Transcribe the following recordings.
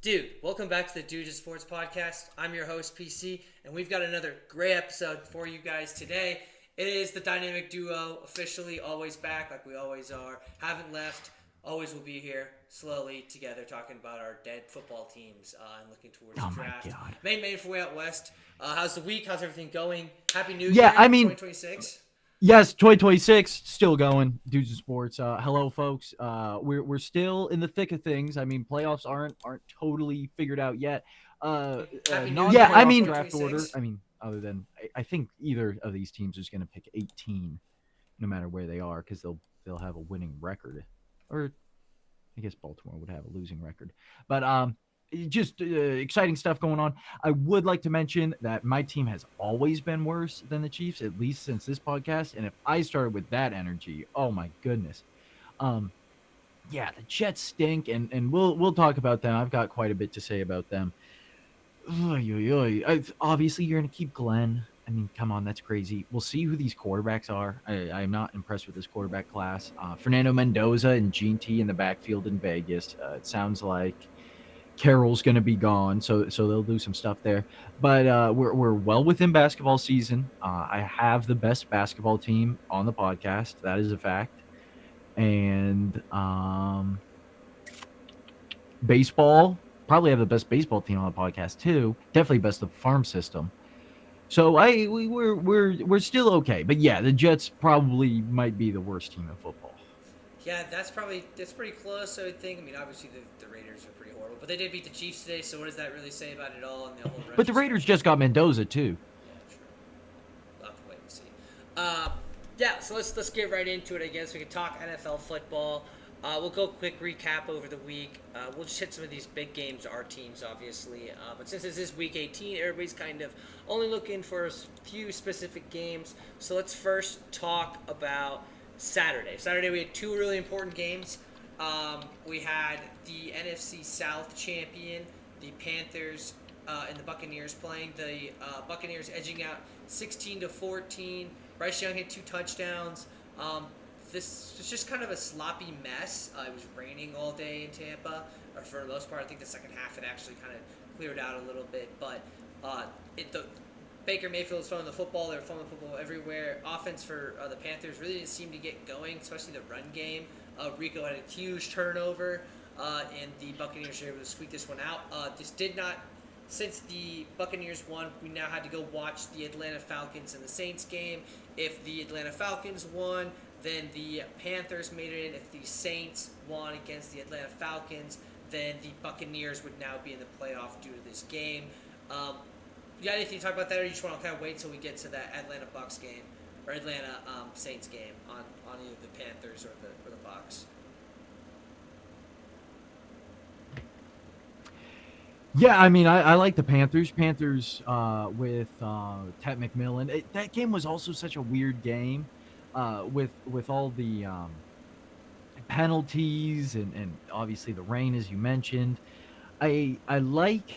Dude, welcome back to the Dude Sports Podcast. I'm your host, PC, and we've got another great episode for you guys today. It is the dynamic duo, officially always back like we always are. Haven't left, always will be here, slowly together, talking about our dead football teams and looking towards the draft. God. Main for way out west. How's the week? How's everything going? Happy New Year, 2026. Yes, 2026 still going. Dudes in Sports. Hello, folks. We're still in the thick of things. I mean, playoffs aren't totally figured out yet. Happy New Yeah, Year, I mean, 2026. draft order. I mean, other than I think either of these teams is going to pick 18, no matter where they are, because they'll have a winning record, or I guess Baltimore would have a losing record. But just exciting stuff going on. I would like to mention that my team has always been worse than the Chiefs, at least since this podcast. And if I started with that energy, oh my goodness. Yeah, the Jets stink, and we'll talk about them. I've got quite a bit to say about them. Obviously, you're going to keep Glenn. I mean, come on, that's crazy. We'll see who these quarterbacks are. I'm not impressed with this quarterback class. Fernando Mendoza and Gene T in the backfield in Vegas. It sounds like Carroll's going to be gone, so they'll do some stuff there. But we're well within basketball season. I have the best basketball team on the podcast. That is a fact. And baseball, probably have the best baseball team on the podcast too. Definitely best of farm system. So we're still okay. But yeah, the Jets probably might be the worst team in football. Yeah, that's pretty close, I would think. I mean, obviously the Raiders are pretty horrible, but they did beat the Chiefs today. So what does that really say about it all? And the whole But the Raiders just got Mendoza too. Yeah, true. We'll have to wait and see. Yeah, so let's get right into it. I guess we can talk NFL football. We'll go quick recap over the week. We'll just hit some of these big games, our teams, obviously. But since this is Week 18, everybody's kind of only looking for a few specific games. So let's first talk about Saturday. Saturday we had two really important games. We had the NFC South champion, the Panthers and the Buccaneers playing. The Buccaneers edging out 16-14. Bryce Young hit 2 touchdowns. This was just kind of a sloppy mess. It was raining all day in Tampa, or for the most part. I think the second half it actually kind of cleared out a little bit, but Baker Mayfield was throwing the football. They were throwing the football everywhere. Offense for the Panthers really didn't seem to get going, especially the run game. Rico had a huge turnover, and the Buccaneers were able to squeak this one out. Since the Buccaneers won, we now had to go watch the Atlanta Falcons and the Saints game. If the Atlanta Falcons won, then the Panthers made it in. If the Saints won against the Atlanta Falcons, then the Buccaneers would now be in the playoff due to this game. You got anything to talk about that, or you just want to kind of wait until we get to that Atlanta Bucks game or Atlanta Saints game on either the Panthers or the Bucks? Yeah, I mean, I like the Panthers. Panthers with Ted McMillan. That game was also such a weird game with all the penalties and obviously the rain, as you mentioned. I like.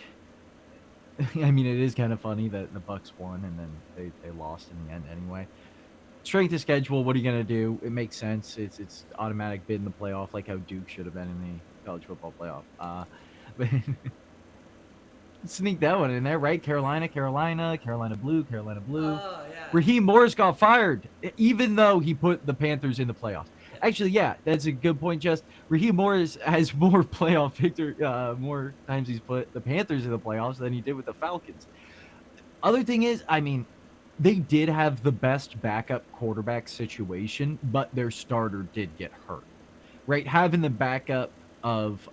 I mean, it is kind of funny that the Bucks won and then they lost in the end anyway. Strength of schedule. What are you gonna do? It makes sense. It's automatic bid in the playoff, like how Duke should have been in the college football playoff. But sneak that one in there, right? Carolina blue. Oh, yeah. Raheem Morris got fired, even though he put the Panthers in the playoffs. Actually, yeah, that's a good point, Just. Raheem Morris has more playoff victory, more times he's put the Panthers in the playoffs than he did with the Falcons. Other thing is, I mean, they did have the best backup quarterback situation, but their starter did get hurt, right? Having the backup of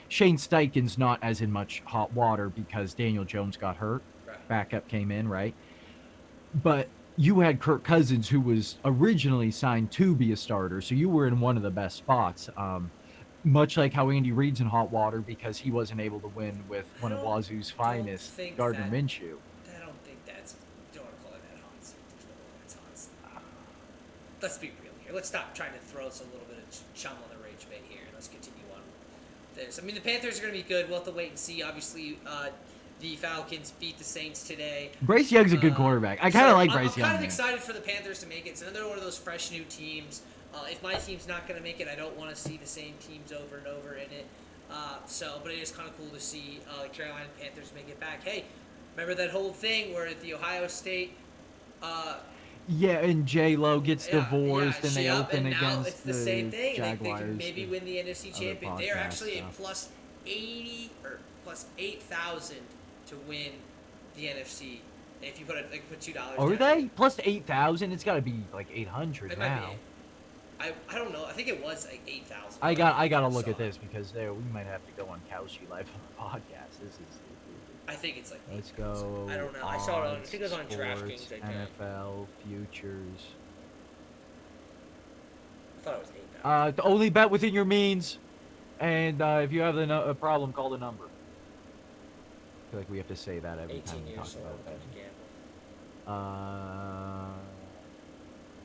Shane Steichen's not as in much hot water because Daniel Jones got hurt. Right. Backup came in, right? But you had Kirk Cousins, who was originally signed to be a starter, so you were in one of the best spots. Much like how Andy Reid's in hot water because he wasn't able to win with one of Wazoo's finest, Gardner Minshew. I don't think that's. You don't want to call it that hot seat. There's no way it's hot seat. Let's be real here. Let's stop trying to throw us a little bit of chum on the rage bait here. Let's continue on with this. I mean, the Panthers are going to be good. We'll have to wait and see. Obviously, the Falcons beat the Saints today. Bryce Young's a good quarterback. I kind of like Bryce Young. I'm kind of excited for the Panthers to make it. It's another one of those fresh new teams. If my team's not going to make it, I don't want to see the same teams over and over in it. But it is kind of cool to see the Carolina Panthers make it back. Hey, remember that whole thing where the Ohio State Yeah, and J-Lo gets yeah, divorced, and she they up, open and now it's against the same the thing. They Jaguars. could maybe win the NFC other champion. They are podcast actually a stuff. plus 80 or plus 8,000 to win the NFC. And if you put $2. Are down, they plus 8,000? It's got to be like 800 It might now. be. I don't know. I think it was like 8,000. I gotta look at this because we might have to go on Cowshy Live on the podcast. This is. I think it's like. Let's go. I don't know. I saw it on. I think it was on DraftKings. Sports, NFL futures. I thought it was 8,000. Only bet within your means, and if you have a problem, call the number. I feel like we have to say that every time we talk about that.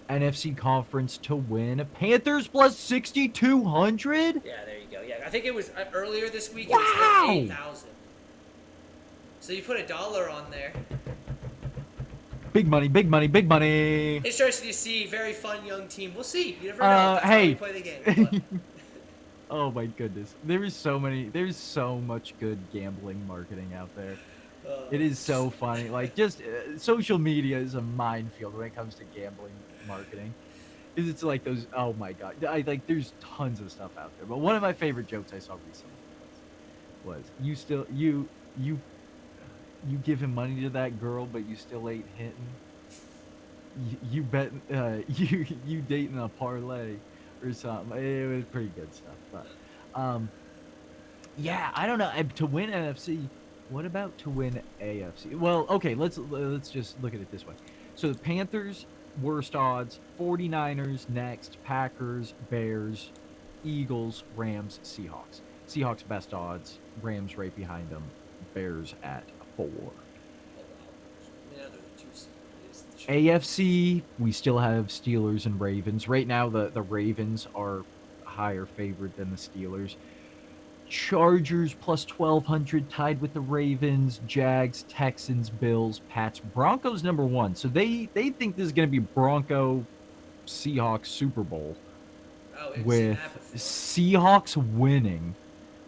NFC conference to win. Panthers plus 6,200. Yeah, there you go. Yeah, I think it was earlier this week. Wow! It was like 8,000. So you put $1 on there. Big money, big money, big money. Interesting to see. Very fun young team. We'll see. You never know. That's how Hey. you play the game. Oh my goodness. There's so much good gambling marketing out there. It is so funny. Like, just social media is a minefield when it comes to gambling marketing. It's like those. Oh my god. There's tons of stuff out there. But one of my favorite jokes I saw recently was you give him money to that girl, but you still ain't hitting. You bet you dating a parlay or something. It was pretty good stuff. But yeah, I don't know. To win NFC. What about to win AFC? Well, okay, let's just look at it this way. So the Panthers, worst odds, 49ers next, Packers, Bears, Eagles, Rams, Seahawks. Seahawks best odds, Rams right behind them, Bears at 4. AFC, we still have Steelers and Ravens. Right now the Ravens are higher favored than the Steelers. Chargers plus 1,200 tied with the Ravens, Jags, Texans, Bills, Pats, Broncos number 1. So they think this is going to be Bronco Seahawks Super Bowl with Seahawks winning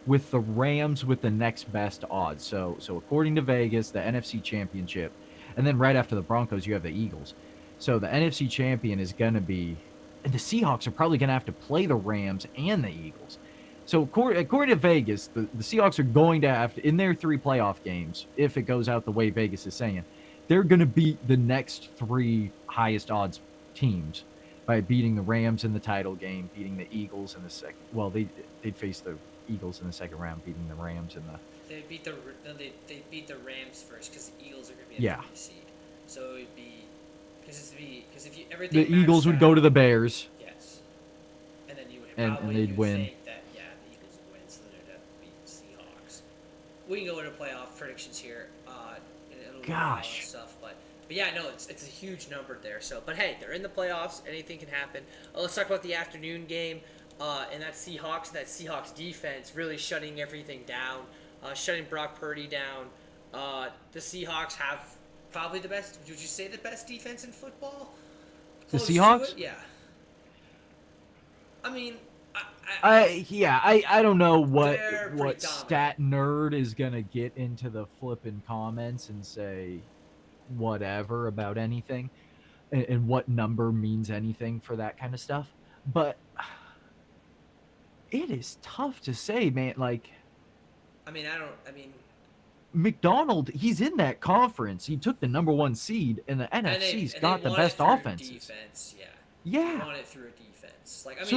with the Rams with the next best odds. So according to Vegas, the NFC Championship, and then right after the Broncos, you have the Eagles. So the NFC Champion is going to be, and the Seahawks are probably going to have to play the Rams and the Eagles. So according to Vegas, the Seahawks are going to have to, in their 3 playoff games, if it goes out the way Vegas is saying, they're going to beat the next 3 highest odds teams by beating the Rams in the title game, beating the Eagles in the second. Well, they'd face the Eagles in the second round, beating the Rams in the. They beat the Rams first because the Eagles are going to be a 3 seed. So it would be because if you everything. The Eagles would go to the Bears. Yes. And then you would and they'd win. Think that the Eagles would win, so they'd have to beat the Seahawks. We can go into playoff predictions here. Gosh. Stuff, but yeah, no, it's a huge number there. So, but hey, they're in the playoffs. Anything can happen. Let's talk about the afternoon game. And that Seahawks defense really shutting everything down, shutting Brock Purdy down. The Seahawks have probably the best. Would you say the best defense in football? Close the Seahawks? Yeah. I mean, I don't know what dominant. stat nerd is gonna get into the flipping comments and say whatever about anything, and what number means anything for that kind of stuff. But it is tough to say, man. Like, McDonald, he's in that conference. He took the number 1 seed, and the NFC's got the best offense. Defense, yeah. They won it through a defense. Like, good,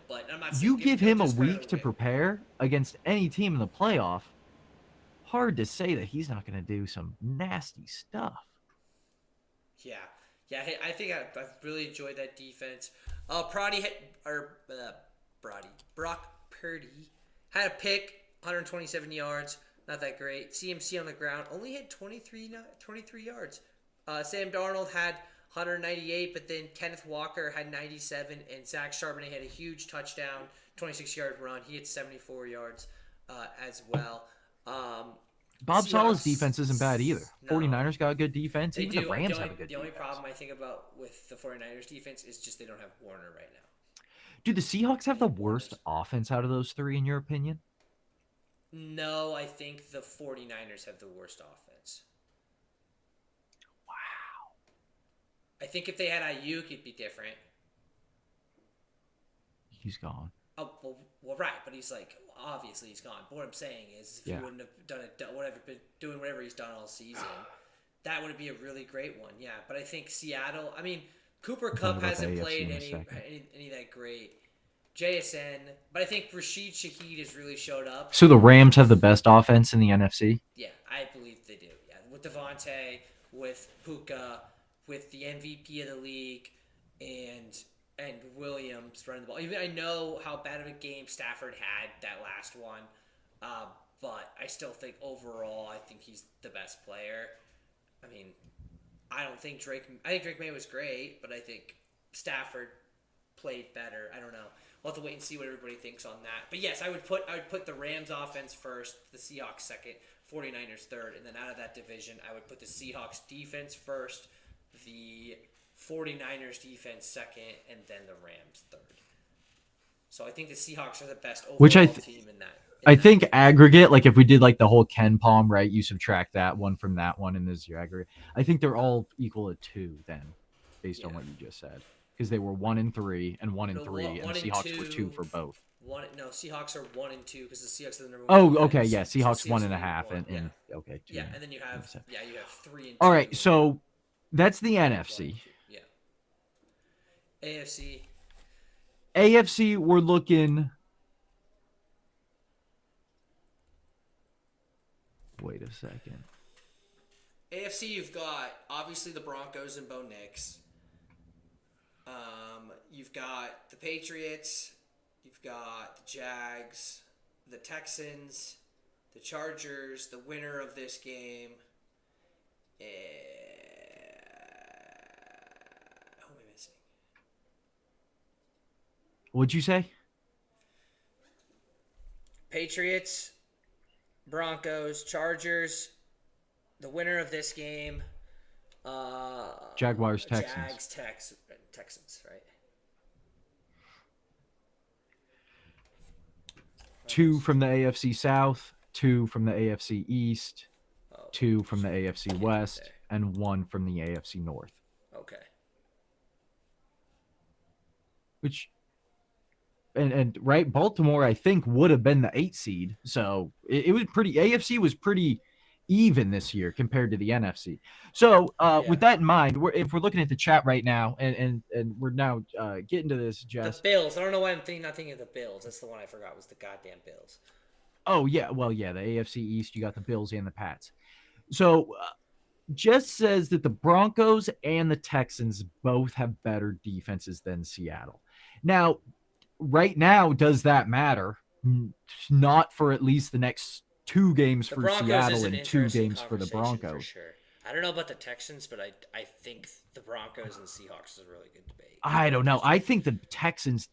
but I'm not. You give him a week to prepare against any team in the playoff. Hard to say that he's not going to do some nasty stuff. Yeah. Hey, I think I've really enjoyed that defense. Brock Purdy had a pick, 127 yards, not that great. CMC on the ground only hit 23 yards. Sam Darnold had 198, but then Kenneth Walker had 97, and Zach Charbonnet had a huge touchdown, 26-yard run. He had 74 yards as well. Bob Saleh's defense isn't bad either. No. 49ers got a good defense. Even the Rams have a good defense. The only problem I think about with the 49ers defense is just they don't have Warner right now. Do the Seahawks have the And one worst is offense out of those three, in your opinion? no. I think the 49ers have the worst offense. I think if they had Ayuk, it'd be different. He's gone. Oh well, right, but he's like obviously he's gone. But what I'm saying is, if he Yeah. wouldn't have done it, whatever, been doing whatever he's done all season, that would be a really great one. Yeah, but I think Seattle. I mean, Cooper We'll talk Cup about the hasn't AFC played in a second. any that great. JSN, but I think Rashid Shaheed has really showed up. So the Rams have the best offense in the NFC? Yeah, I believe they do. Yeah, with Devontae, with Puka, with the MVP of the league, and Williams running the ball. Even I know how bad of a game Stafford had that last one, but I still think overall, I think he's the best player. I mean, I don't think Drake. I think Drake May was great, but I think Stafford played better. I don't know. We'll have to wait and see what everybody thinks on that. But yes, I would put the Rams offense first, the Seahawks second, 49ers third, and then out of that division, I would put the Seahawks defense first, the 49ers defense second, and then the Rams third. So I think the Seahawks are the best overall Which team in that. I think aggregate, like if we did like the whole Ken Palm, right? You subtract that one from that one, and this is your aggregate. I think they're all equal to 2 then, based on what you just said, because they were 1 and 3 and 1 and 3, and the Seahawks were 2 for both. Seahawks are 1 and 2 because the Seahawks are the number one. Oh, defense. okay, yeah, So Seahawks Seahawks 1.5 one, and okay, 2. yeah, and then you have you have 3 and 2. All right, so that's the NFC. Yeah. AFC. AFC, we're looking. Wait a second. AFC, you've got obviously the Broncos and Bo Nix. You've got the Patriots. You've got the Jags, the Texans, the Chargers, the winner of this game. Who am I missing? What'd you say? Patriots, Broncos, Chargers, the winner of this game. Jaguars, Texans. Texans, right? 2 from the AFC South, 2 from the AFC East, Oh, 2 from the AFC can't West, say. and 1 from the AFC North. Okay. Which, and right, Baltimore I think would have been the 8 seed. So it was pretty. AFC was pretty even this year compared to the NFC. So with that in mind, if we're looking at the chat right now, and we're now getting to this, Jess. The Bills. I don't know why I'm not thinking of the Bills. That's the one I forgot was the goddamn Bills. Oh yeah, well yeah, the AFC East, you got the Bills and the Pats. So Jess says that the Broncos and the Texans both have better defenses than Seattle. Now, right now, does that matter? Not for at least the next 2 games for Seattle and 2 games for the Broncos. For sure. I don't know about the Texans, but I think the Broncos and Seahawks is a really good debate. I don't know. I think the Texans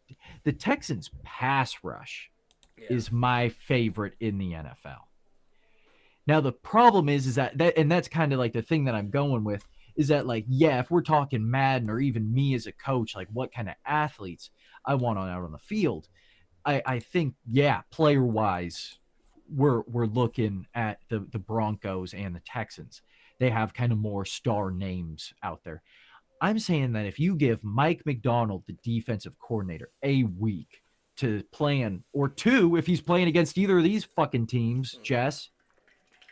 pass rush is my favorite in the NFL. Now the problem is that and that's kind of like the thing that I'm going with is that, like, yeah, if we're talking Madden or even me as a coach, like what kind of athletes I want out on the field, I think, yeah, player wise, we're looking at the Broncos and the Texans. They have kind of more star names out there. I'm saying that if you give Mike McDonald, the defensive coordinator, a week to plan, or 2 if he's playing against either of these fucking teams, Jess,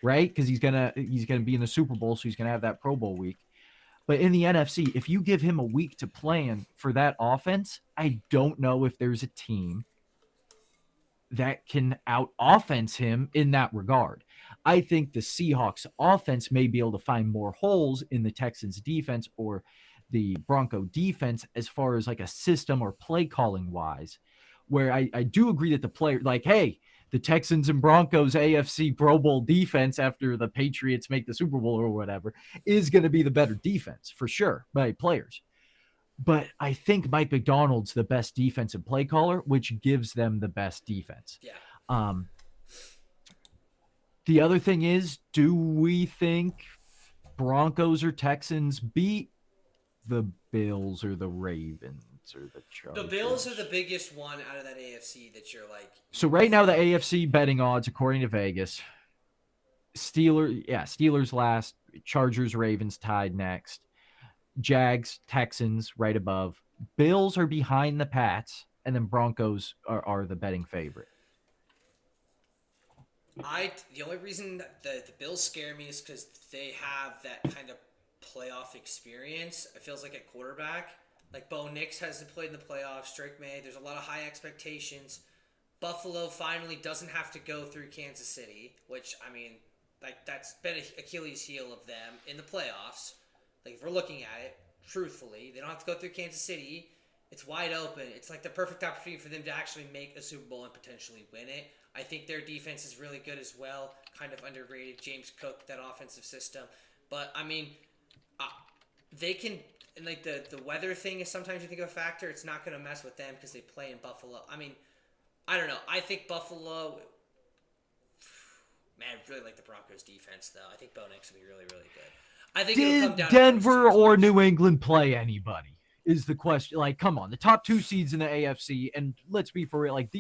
right? Because he's gonna be in the Super Bowl, so he's gonna have that Pro Bowl week. But in the NFC, if you give him a week to plan for that offense, I don't know if there's a team that can out-offense him in that regard. I think the Seahawks offense may be able to find more holes in the Texans defense or the Bronco defense as far as like a system or play calling wise, where I do agree that the player, like, hey, the Texans and Broncos AFC Pro Bowl defense after the Patriots make the Super Bowl or whatever is going to be the better defense for sure by players. But I think Mike McDonald's the best defensive play caller, which gives them the best defense. Yeah. The other thing is, do we think Broncos or Texans beat the Bills or the Ravens? Giants or the The Chargers. Bills are the biggest one out of that AFC that you're like. So right now the AFC betting odds, according to Vegas, Steelers last, Chargers, Ravens tied next, Jags, Texans right above, Bills are behind the Pats, and then Broncos are the betting favorite. The only reason that the Bills scare me is because they have that kind of playoff experience. It feels like at quarterback, like Bo Nix hasn't played in the playoffs. Drake May, there's a lot of high expectations. Buffalo finally doesn't have to go through Kansas City, which I mean, like that's been an Achilles heel of them in the playoffs. Like if we're looking at it truthfully, they don't have to go through Kansas City. It's wide open. It's like the perfect opportunity for them to actually make a Super Bowl and potentially win it. I think their defense is really good as well. Kind of underrated. James Cook, that offensive system. But, I mean, they can... And, like, the weather thing is sometimes you think of a factor. It's not going to mess with them because they play in Buffalo. I mean, I don't know. I think Buffalo... Man, I really like the Broncos' defense, though. I think Bo Nix will be really, really good. I think it'll come down Did Denver or New England play anybody? Is the question. Like, come on. The top 2 seeds in the AFC, and let's be for real, like,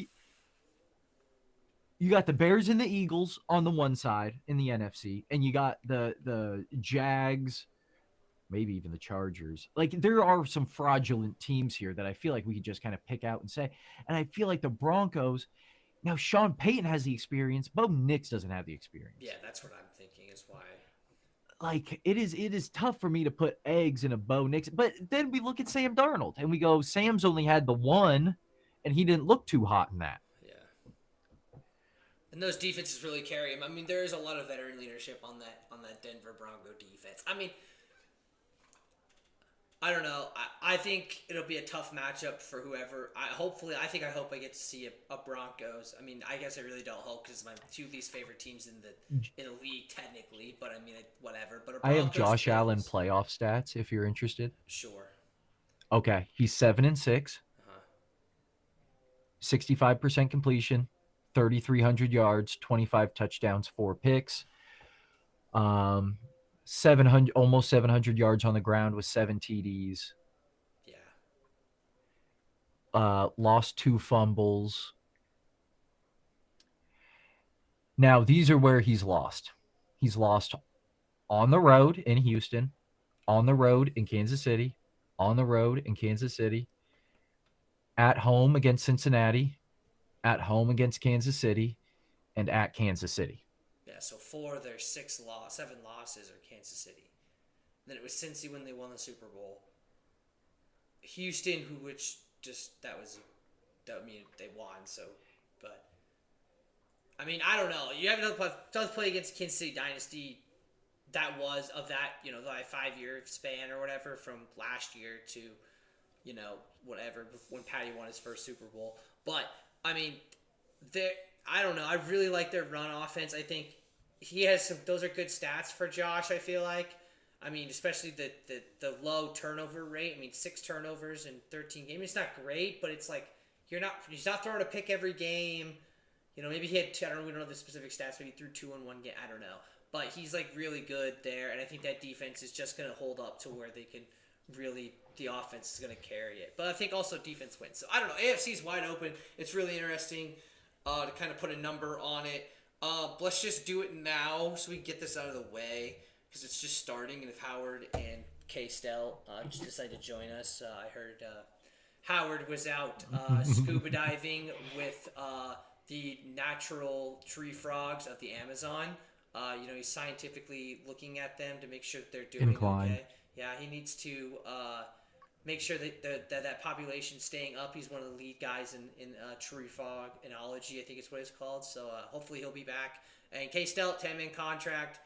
you got the Bears and the Eagles on the one side in the NFC, and you got the Jags, maybe even the Chargers. Like, there are some fraudulent teams here that I feel like we could just kind of pick out and say. And I feel like the Broncos, now Sean Payton has the experience, Bo Nix doesn't have the experience. Yeah, that's what I'm thinking is why. Like, it is tough for me to put eggs in a Bo Nix. But then we look at Sam Darnold, and we go, Sam's only had the one, and he didn't look too hot in that. And those defenses really carry him. I mean, there is a lot of veteran leadership on that Denver Bronco defense. I mean, I don't know. I think it'll be a tough matchup for whoever. I hope I get to see a Broncos. I mean, I guess I really don't hope because it's my 2 least favorite teams in the league technically. But I mean, whatever. But I have Josh Allen playoff stats if you're interested. Sure. Okay, he's 7-6, 65% completion. 3,300 yards, 25 touchdowns, 4 picks. 700, almost 700 yards on the ground with 7 TDs. Yeah. Lost 2 fumbles. Now, these are where he's lost. He's lost on the road in Houston, on the road in Kansas City, on the road in Kansas City, at home against Cincinnati, at home against Kansas City, and at Kansas City. Yeah, so 4 of their 7 losses are Kansas City. Then it was Cincy when they won the Super Bowl. Houston, they won, so, but, I mean, I don't know. You have another play against Kansas City Dynasty that was of that, the 5-year span or whatever from last year to, whatever, when Patty won his first Super Bowl. But, I mean, I don't know. I really like their run offense. I think he has those are good stats for Josh, I feel like. I mean, especially the low turnover rate. I mean, 6 turnovers in 13 games. It's not great, but it's like he's not throwing a pick every game. Maybe he had, I don't know, we don't know the specific stats. Maybe he threw 2 in one game. I don't know. But he's like really good there, and I think that defense is just going to hold up to where they can really, the offense is going to carry it. But I think also defense wins. So I don't know. AFC's wide open. It's really interesting to kind of put a number on it. Let's just do it now so we can get this out of the way because it's just starting. And if Howard and K-Stel just decide to join us, I heard Howard was out scuba diving with the natural tree frogs of the Amazon. He's scientifically looking at them to make sure that they're doing okay. Yeah, he needs to make sure that population's staying up. He's one of the lead guys in tree frog enology, I think it's what it's called. So hopefully he'll be back. And K-Stel, 10-man contract.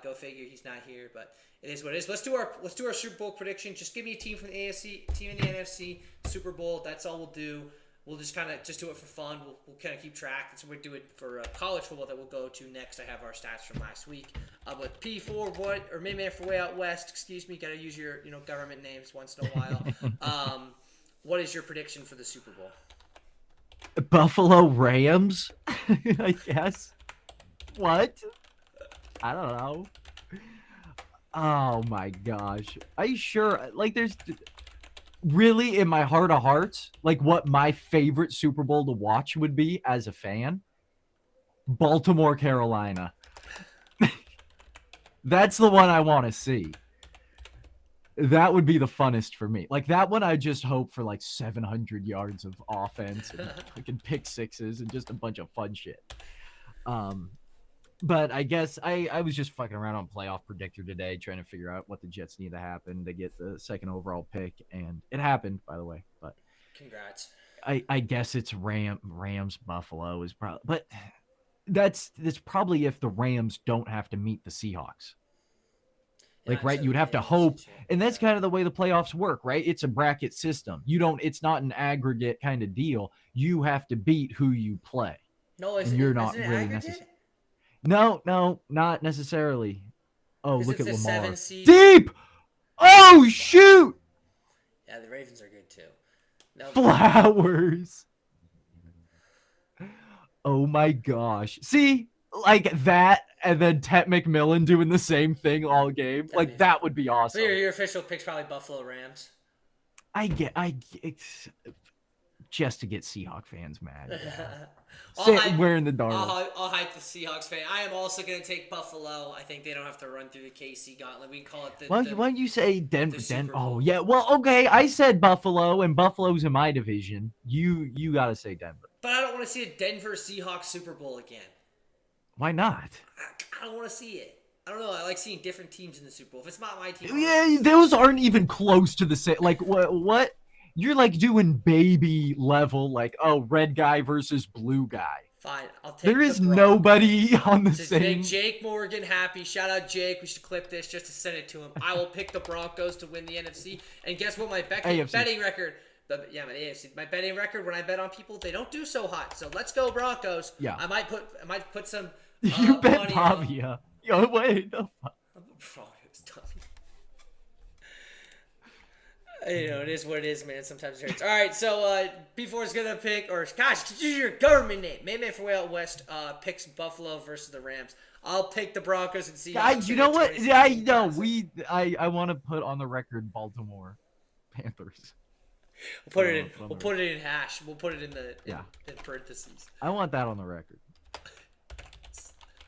Go figure, he's not here, but it is what it is. Let's do our Super Bowl prediction. Just give me a team from the AFC, team in the NFC, Super Bowl. That's all we'll do. We'll just kind of just do it for fun. We'll kind of keep track. That's what we do it for college football that we'll go to next. I have our stats from last week. But P4, or maybe for way out west, excuse me, got to use your government names once in a while. What is your prediction for the Super Bowl? Buffalo Rams, I guess. What? I don't know. Oh my gosh. Are you sure? Like, really, in my heart of hearts, like what my favorite Super Bowl to watch would be as a fan, Baltimore, Carolina. That's the one I want to see. That would be the funnest for me. Like that one, I just hope for like 700 yards of offense and fucking pick sixes and just a bunch of fun shit. But I guess I was just fucking around on Playoff Predictor today, trying to figure out what the Jets need to happen to get the second overall pick, and it happened, by the way. But Congrats. I guess it's Rams Buffalo is probably, but that's probably if the Rams don't have to meet the Seahawks. Like, right, you'd have to hope, and that's kind of the way the playoffs work, right? It's a bracket system. It's not an aggregate kind of deal. You have to beat who you play. No, you're not really necessarily. No, not necessarily. Oh, look at Lamar. Deep! Oh, shoot! Yeah, the Ravens are good too. No, Flowers. Oh my gosh. See? Like that, and then Tet McMillan doing the same thing all game. Like that would be awesome. So your official pick's probably Buffalo Rams. I get just to get Seahawk fans mad. Wearing the dark. I'll hype the Seahawks fan. I am also going to take Buffalo. I think they don't have to run through the KC gauntlet. We can call it the. Why don't you say Denver? Oh yeah. Well, okay. I said Buffalo, and Buffalo's in my division. You got to say Denver. But I don't want to see a Denver Seahawks Super Bowl again. Why not? I don't want to see it. I don't know. I like seeing different teams in the Super Bowl. If it's not my team, yeah, those aren't even close to the same. Like what? You're like doing baby level, like red guy versus blue guy. Fine, I'll take. There is nobody on the same. Make Jake Morgan happy. Shout out Jake. We should clip this just to send it to him. I will pick the Broncos to win the NFC. And guess what? My betting record. My AFC. My betting record when I bet on people, they don't do so hot. So let's go Broncos. Yeah. I might put some. You bet Pavia. Yo, wait. No. I'm a Broncos dummy. It is what it is, man. Sometimes it hurts. All right, so B4's gonna pick, or gosh, this is your government name. Maybe from way out west picks Buffalo versus the Rams. I'll pick the Broncos and see. You know what? I know I want to put on the record Baltimore Panthers. We'll put it in. We'll put it in hash. We'll put it in the in parentheses. I want that on the record.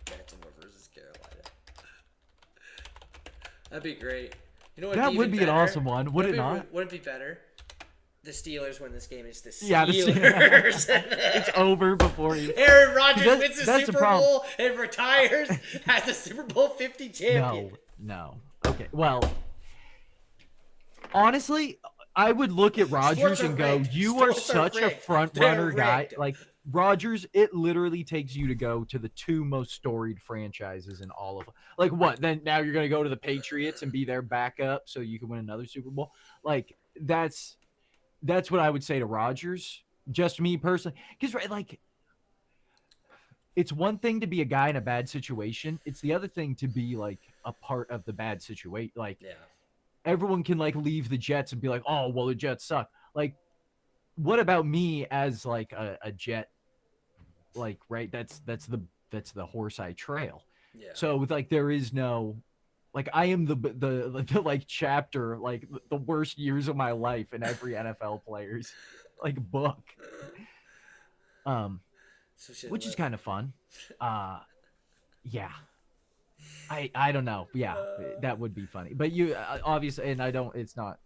Baltimore versus Carolina. That'd be great. You know what? That would be an awesome one, would it not? Wouldn't it be better? The Steelers win this game. It's the Steelers. Yeah, the Steelers. It's over before you. Aaron Rodgers wins the Super Bowl and retires as a Super Bowl 50 champion. No. Okay, well, honestly, I would look at Rodgers and go, "You are such a front runner guy." Like Rodgers, it literally takes you to go to the two most storied franchises in all of them. Like what? Then now you're going to go to the Patriots and be their backup so you can win another Super Bowl. Like that's what I would say to Rodgers. Just me personally, because like it's one thing to be a guy in a bad situation. It's the other thing to be like a part of the bad situation. Like everyone can like leave the Jets and be like, "Oh, well, the Jets suck." Like, what about me as like a Jet? Like, right? That's the horse I trail. Yeah. So with like there is no, like I am the like chapter, like the worst years of my life in every NFL player's like book. Which is kind of fun. Yeah. I don't know. Yeah, that would be funny. But you obviously, and I don't. It's not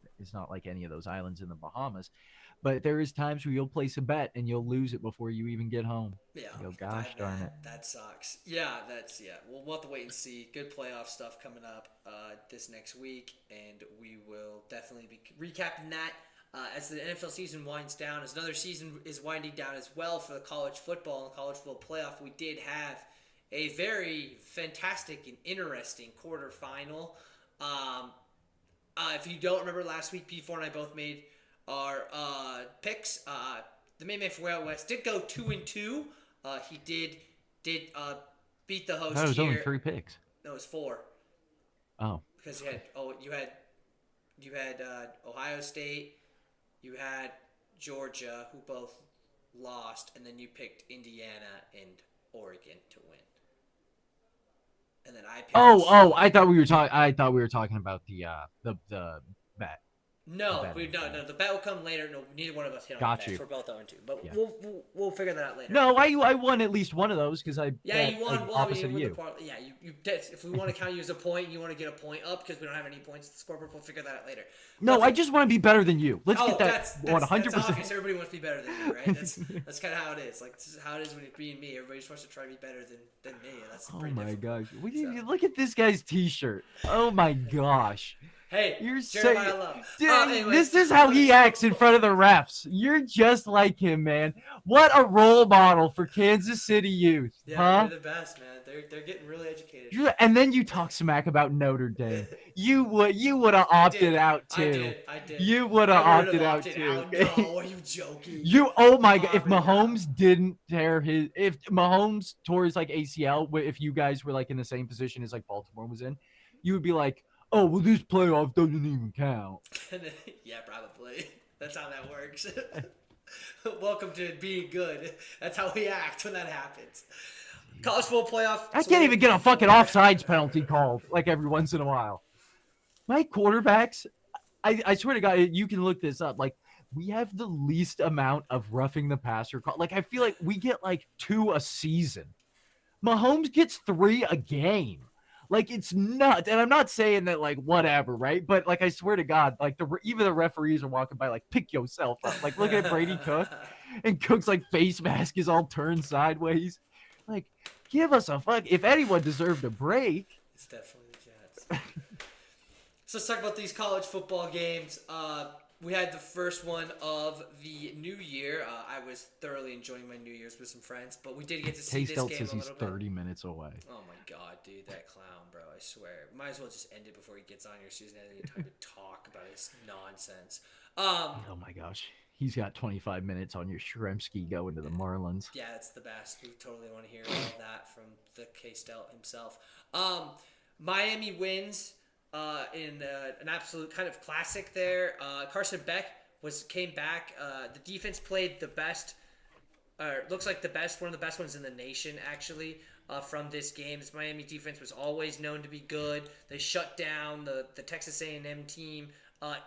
like any of those islands in the Bahamas. But there is times where you'll place a bet and you'll lose it before you even get home. Yeah. You go, gosh darn it. That sucks. Yeah, we'll have to wait and see. Good playoff stuff coming up this next week, and we will definitely be recapping that as the NFL season winds down. As another season is winding down as well for the college football and college football playoff. We did have a very fantastic and interesting quarterfinal. If you don't remember last week, P4 and I both made our picks. The main man for Way Out West did go 2-2. He did beat the host. That was here. only 3 picks. No, it was 4. Oh, because you had Ohio State, you had Georgia, who both lost, and then you picked Indiana and Oregon to win. And then I picked. I thought we were talking about the bet. No, no. The bet will come later. No, neither one of us hit on Got the bet. you. We're both 0-2, but Yeah. we'll figure that out later. No, I won at least one of those because I Yeah, bet you won one. opposite You of won you. the yeah, you. If we want to count you as a point, you want to get a point up because we don't have any points to score. But we'll figure that out later. No, I just want to be better than you. Let's get that that's 100%. That's obvious. Everybody wants to be better than you, right? That's kind of how it is. Like this is how it is when you're being me. Everybody just wants to try to be better than me. That's Oh pretty my difficult. gosh! Look at this guy's T-shirt. Oh my gosh! Hey, You're Jeremiah so. Love. Dude, Anyways, this is how he acts in front of the refs. You're just like him, man. What a role model for Kansas City youth, Yeah, huh? they're the best, man. They're getting really educated. And then you talk smack about Notre Dame. You would have opted out too. I did. You would have opted out too. No, are you joking? Oh my god! If Mahomes didn't tear if Mahomes tore his like ACL, if you guys were like in the same position as like Baltimore was in, you would be like, oh well, this playoff doesn't even count. Yeah, probably. That's how that works. Welcome to being good. That's how we act when that happens. College football playoff. I can't even get a fucking offsides penalty called like every once in a while. My quarterbacks, I swear to God, you can look this up. Like we have the least amount of roughing the passer call. Like I feel like we get like 2 a season. Mahomes gets 3 a game. Like it's nuts. And I'm not saying that like whatever, right? But like I swear to God, like even the referees are walking by like pick yourself up. Like look at Brady Cook, and Cook's like face mask is all turned sideways. Like give us a fuck. If anyone deserved a break, it's definitely the Jets. So let's talk about these college football games. We had the first one of the new year. I was thoroughly enjoying my New Year's with some friends, but we did get to see this game says a he's little bit. 30 minutes away. Oh my god, dude, that clown, bro! I swear, might as well just end it before he gets on here, so he doesn't have any time to talk about his nonsense. Oh my gosh, he's got 25 minutes on your Shremsky going to the Marlins. Yeah, that's the best. We totally want to hear all that from the K-Stel himself. Miami wins. In an absolute kind of classic there. Carson Beck came back. The defense played the best, looks like one of the best ones in the nation, actually, from this game. This Miami defense was always known to be good. They shut down the Texas A&M team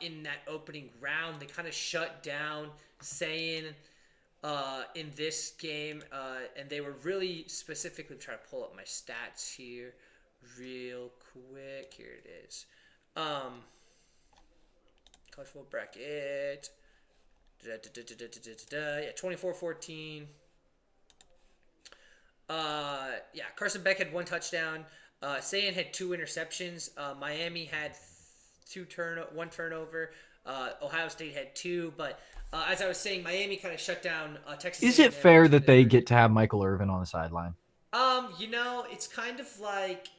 in that opening round. They kind of shut down Sayin in this game, and they were really specifically trying to pull up my stats here real quick. Here it is. College football bracket. Yeah, 24-14. Yeah, Carson Beck had 1 touchdown. Sayin had 2 interceptions. Miami had 1 turnover. Ohio State had 2, but as I was saying, Miami kind of shut down Texas. Is it fair that they get to have Michael Irvin on the sideline? It's kind of like.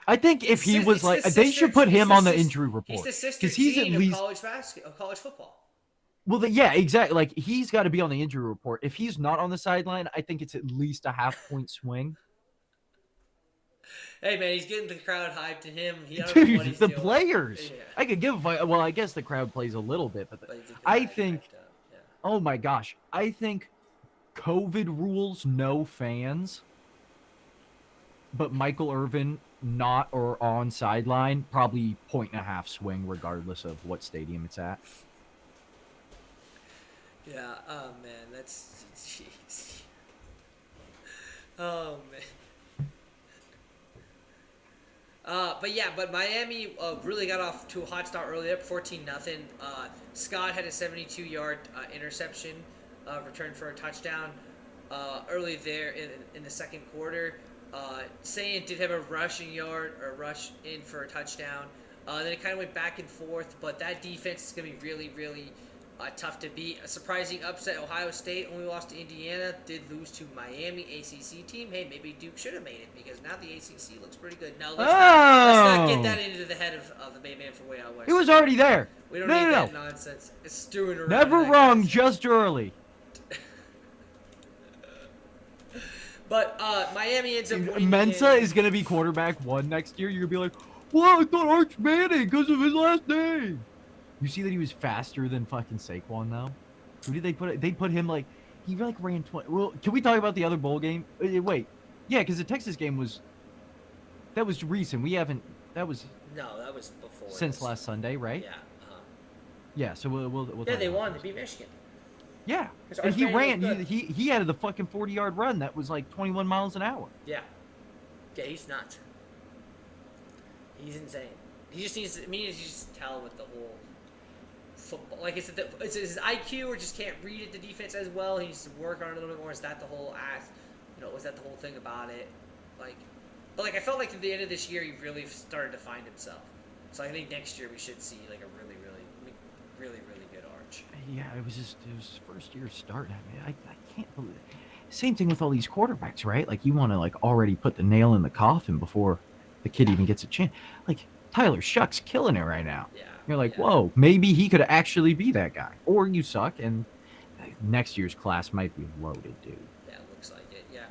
I think if he was like, they should put him on the injury report. He's the sister team of college football. Well, yeah, exactly. Like he's got to be on the injury report. If he's not on the sideline, I think it's at least a half-point swing. Hey man, he's getting the crowd hyped to him. Dude, the players. Yeah. I could give. Well, I guess the crowd plays a little bit, but I think. Yeah. Oh my gosh, I think COVID rules, no fans. But Michael Irvin not or on sideline, probably 1.5 swing regardless of what stadium it's at. Yeah, oh man, that's jeez. Oh man. But Miami really got off to a hot start early, up 14-0. Scott had a 72-yard interception, returned for a touchdown early there in the second quarter. Sayin did have a rush in for a touchdown. Then it kind of went back and forth, but that defense is going to be really, really tough to beat. A surprising upset. Ohio State only lost to Indiana, did lose to Miami, ACC team. Hey, maybe Duke should have made it because now the ACC looks pretty good. No, let's not get that into the head of the main man from way out west. It was already there. We don't need that nonsense. It's stewing around. Never wrong, just early. But Miami ends up winning. Mensa is going to be quarterback 1 next year. You're going to be like, well, I thought Arch Manning because of his last name. You see that he was faster than fucking Saquon, though? Who did they put? They put him like, he like ran 20. Well, can we talk about the other bowl game? Wait. Yeah, because the Texas game was recent. We haven't, that was. No, that was before. Since last Sunday, right? Yeah. Yeah, so we'll Yeah, talk they about won. They those. beat Michigan. Yeah, 'Cause and he Arch ran. Manning looked good. He had the fucking 40-yard run that was like 21 miles an hour. Yeah. Yeah, he's nuts. He's insane. He just needs. I mean, you just tell with the whole football. Like, is it his IQ or just can't read it, the defense as well? He needs to work on it a little bit more. Is that the whole ass? Was that the whole thing about it? But I felt like at the end of this year, he really started to find himself. So I think next year we should see like a really, really good Arch. Yeah, it was his first year start. I mean, I can't believe it. Same thing with all these quarterbacks, right? Like, you want to like already put the nail in the coffin before the kid even gets a chance. Like, Tyler Shuck's killing it right now. Yeah. You're like, yeah. whoa, maybe he could actually be that guy. Or you suck, and next year's class might be loaded, dude. Yeah, it looks like it. Yeah.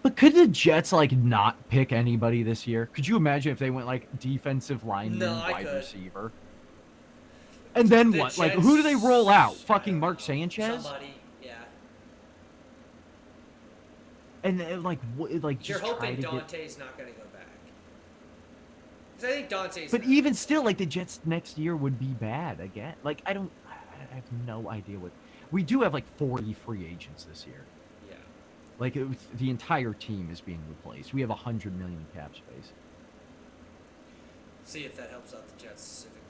But could the Jets like not pick anybody this year? Could you imagine if they went like defensive lineman, No, I wide could. receiver? And then The what? Like, who do they roll out? Fucking Mark know. Sanchez? Somebody, yeah. And like, like You're just hoping try to get. Dante's not going to go back. Because I think Dante's. But even still, like, the Jets next year would be bad again. Like, I have no idea what. We do have like 40 free agents this year. Yeah. Like, the entire team is being replaced. We have 100 million cap space. See if that helps out the Jets specifically.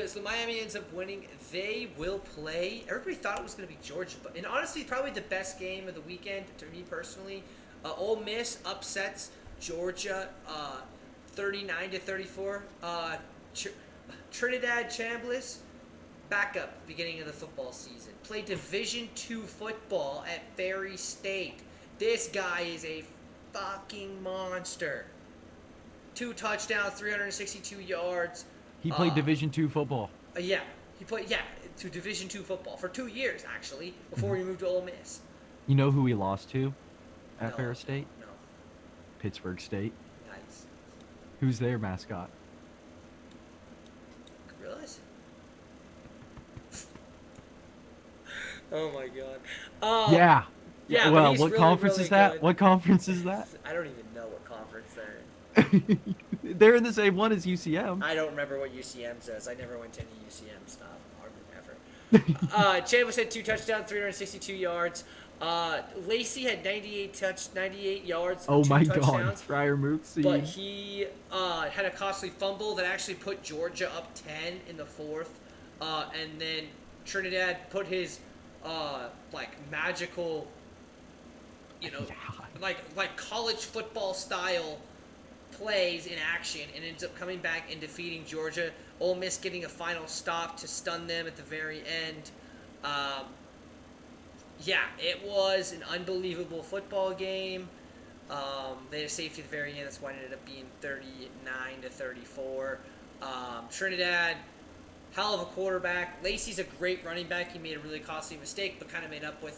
So Miami ends up winning. They will play. Everybody thought it was going to be Georgia, and honestly, probably the best game of the weekend to me personally. Ole Miss upsets Georgia, 39-34. Trinidad Chambliss, backup beginning of the football season, played Division II football at Ferry State. This guy is a fucking monster. 2 touchdowns, 362 yards. He played Division II football. Yeah, he played to Division II football for 2 years actually before he moved to Ole Miss. You know who he lost to at No, Ferris State? No, Pittsburgh State. nice. Who's their mascot? Gorillas. Oh my god. Yeah. Yeah, but Well, he's what really, conference really is that? good. What conference is that? I don't even know what conference they're in. They're in the same one as UCM. I don't remember what UCM says. I never went to any UCM stuff. Hardly ever. Chambliss had 2 touchdowns, 362 yards. Lacey had 98 yards. Oh 2 my touchdowns. God, Fryer-Muth But he had a costly fumble that actually put Georgia up 10 in the 4th. And then Trinidad put his magical, like college football style plays in action and ends up coming back and defeating Georgia. Ole Miss getting a final stop to stun them at the very end. It was an unbelievable football game. They had a safety at the very end. That's why it ended up being 39-34. Trinidad, hell of a quarterback. Lacey's a great running back. He made a really costly mistake, but kind of made up for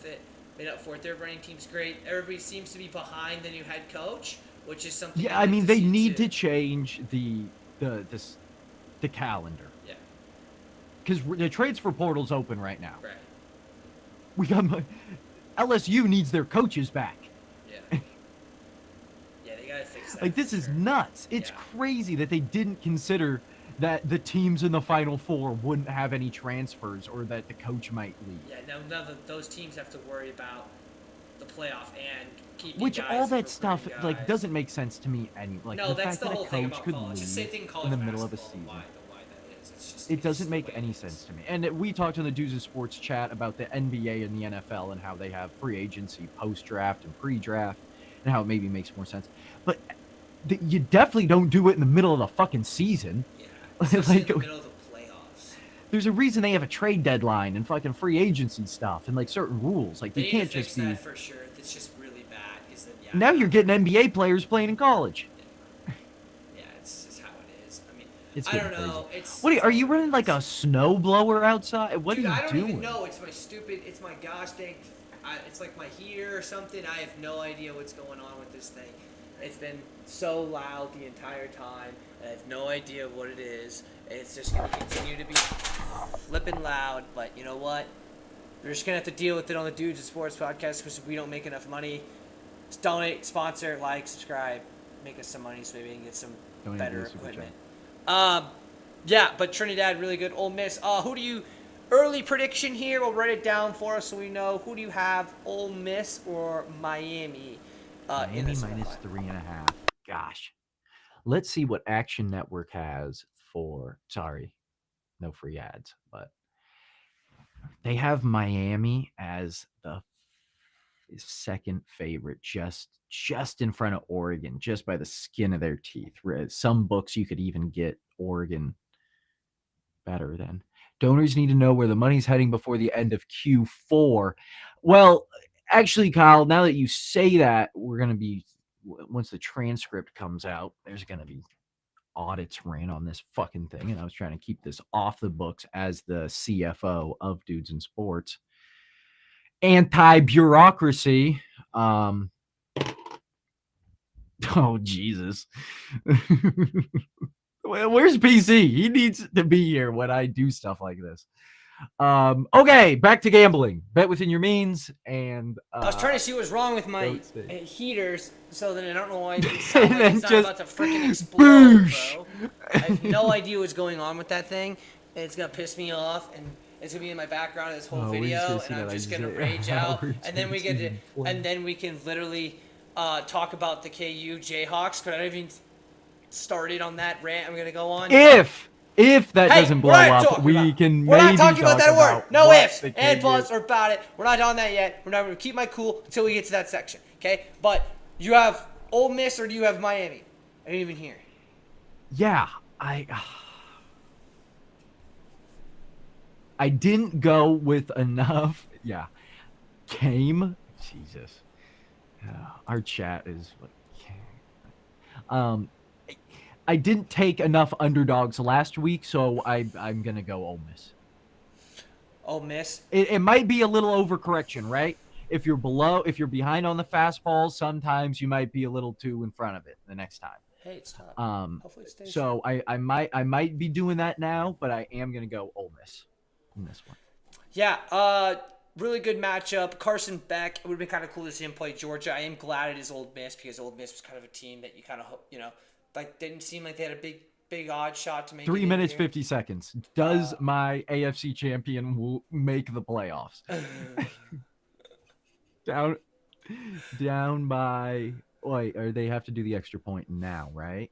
it. Their running team's great. Everybody seems to be behind the new head coach, which is something. Yeah, I mean, they need to change the calendar. Yeah. Because the transfer portal's open right now. Right. We got LSU needs their coaches back. Yeah. Yeah, they gotta fix that. Like, this is nuts. It's crazy that they didn't consider that the teams in the Final Four wouldn't have any transfers or that the coach might leave. Yeah, now those teams have to worry about the playoff and keeping Which guys all and that stuff recruiting guys. doesn't make sense to me any. Like, No, the that's fact the that whole a thing coach about could college. It's the same thing leave college in the middle of a basketball, season. Why that is. It's just, It it's doesn't just make the way any it is. sense to me. And we talked in the Dudes of Sports chat about the NBA and the NFL and how they have free agency post-draft and pre-draft and how it maybe makes more sense. But you definitely don't do it in the middle of the fucking season. Yeah, especially Like, in the middle of the playoffs. there's a reason they have a trade deadline and fucking free agency stuff and like certain rules. Like, They you need can't to fix just be. that for sure. It's just really bad. Is that Now you're getting NBA players playing in college. Yeah, it's just how it is. I mean, It's I getting don't know. crazy. It's What are you running like a snow blower outside? What Dude, are you I don't doing? even know. It's my gosh dang. It's like my heater or something. I have no idea what's going on with this thing. It's been so loud the entire time. I have no idea what it is. It's just going to continue to be flipping loud. But you know what? We're just going to have to deal with it on the Dudes of Sports podcast because we don't make enough money. Just donate, sponsor, like, subscribe. Make us some money so maybe we can get some Donate better to the Super equipment. Yeah, but Trinidad really good. Ole Miss. Who do you? Early prediction here. We'll write it down for us so we know. Who do you have? Ole Miss or Miami? In the Miami minus semifinal. 3.5. Gosh. Let's see what Action Network has for. Sorry, no free ads, but they have Miami as the second favorite, just in front of Oregon, just by the skin of their teeth. Some books you could even get Oregon better than. Donors need to know where the money's heading before the end of Q4. Well, actually, Kyle, now that you say that, we're going to be, once the transcript comes out, there's going to be audits ran on this fucking thing. And I was trying to keep this off the books as the CFO of Dudes in Sports. Anti-bureaucracy. Oh, Jesus. Where's PC? He needs to be here when I do stuff like this. Okay, back to gambling. Bet within your means, and I was trying to see what was wrong with my heaters, so that I don't know why it sounds And like then it's not just about to freaking explode, boosh. bro. I have no idea what's going on with that thing, and it's gonna piss me off, and it's gonna be in my background of this whole Oh, we're just video, gonna and see I'm that just I gonna say rage out, Howard and then we Johnson get to, play. and then we can literally talk about the KU Jayhawks, but I don't even started on that rant I'm gonna go on. If that Hey, doesn't we're blow not up, talking we about. can We're maybe not talking about that word. No what ifs the and KU buts or about it. We're not on that yet. We're not going to keep my cool until we get to that section. Okay? But you have Ole Miss or do you have Miami? I didn't even hear. Yeah, I didn't go with enough. Yeah, game. Jesus, our chat is. Um, I didn't take enough underdogs last week, so I'm gonna go Ole Miss. Ole Miss. It might be a little overcorrection, right? If you're behind on the fastball, sometimes you might be a little too in front of it the next time. Hey, it's top. Hopefully it stays. So I might be doing that now, but I am gonna go Ole Miss in this one. Yeah, really good matchup. Carson Beck. It would have been kind of cool to see him play Georgia. I am glad it is Ole Miss because Ole Miss was kind of a team that you kind of like didn't seem like they had a big odd shot to make 3 it minutes in here. 50 seconds. Does my AFC champion make the playoffs? down by wait, or they have to do the extra point now, right?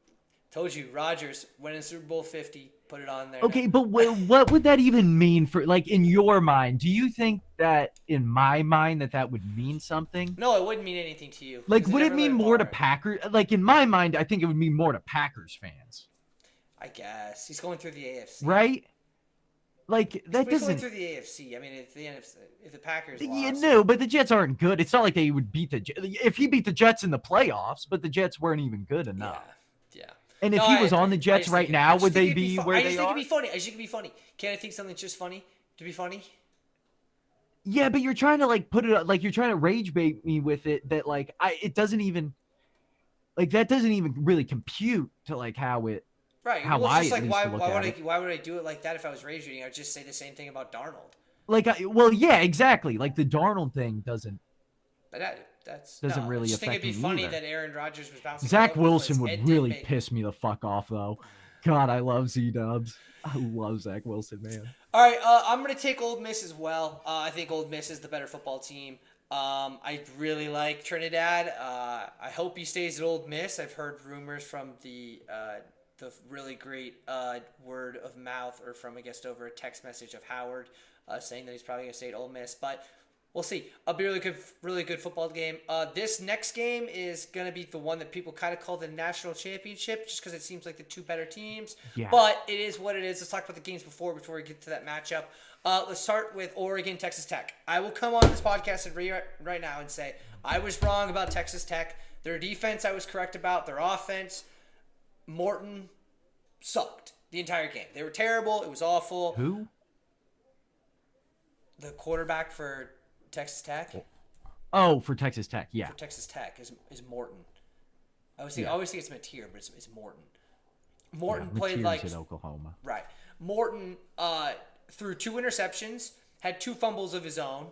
Told you, Rodgers winning Super Bowl 50. Put it on there. Okay, but what would that even mean for, like, in your mind? Do you think that in my mind that would mean something? No, it wouldn't mean anything to you. Like, would it mean more to Packers? Like, in my mind, I think it would mean more to Packers fans. I guess he's going through the AFC, right? Like, that he's doesn't. going through the AFC. I mean, if the Packers lost, yeah, no, but the Jets aren't good. It's not like they would beat the Jets. If he beat the Jets in the playoffs, but the Jets weren't even good enough. Yeah. And if he was on the Jets right now, would they be where they are? I just think it'd be funny. I just think it'd be funny. Can't I think something's just funny to be funny? Yeah, but you're trying to like put it like you're trying to rage bait me with it that like it doesn't even like that doesn't even really compute to like how it right. How well, it's I just like why would I do it like that if I was rage baiting? I'd just say the same thing about Darnold. Like well, yeah, exactly. Like the Darnold thing doesn't. That's doesn't really I just affect think it'd be me funny either. that Aaron Rodgers was bouncing. Zach Wilson would really piss me the fuck off though. God, I love Z-Dubs. I love Zach Wilson, man. All right, I'm going to take Ole Miss as well. I think Ole Miss is the better football team. I really like Trinidad. I hope he stays at Ole Miss. I've heard rumors from the really great word of mouth or from, I guess, over a text message of Howard saying that he's probably going to stay at Ole Miss. But we'll see. It'll be a really good football game. This next game is going to be the one that people kind of call the national championship just because it seems like the two better teams. Yeah. But it is what it is. Let's talk about the games before we get to that matchup. Let's start with Oregon, Texas Tech. I will come on this podcast and right now and say I was wrong about Texas Tech. Their defense I was correct about. Their offense, Morton sucked the entire game. They were terrible. It was awful. Who? The quarterback for Texas Tech? Oh, for Texas Tech, yeah. For Texas Tech is Morton. I always think it's Mateer, but it's Morton. Morton played like in Oklahoma. Right. Morton threw 2 interceptions, had 2 fumbles of his own,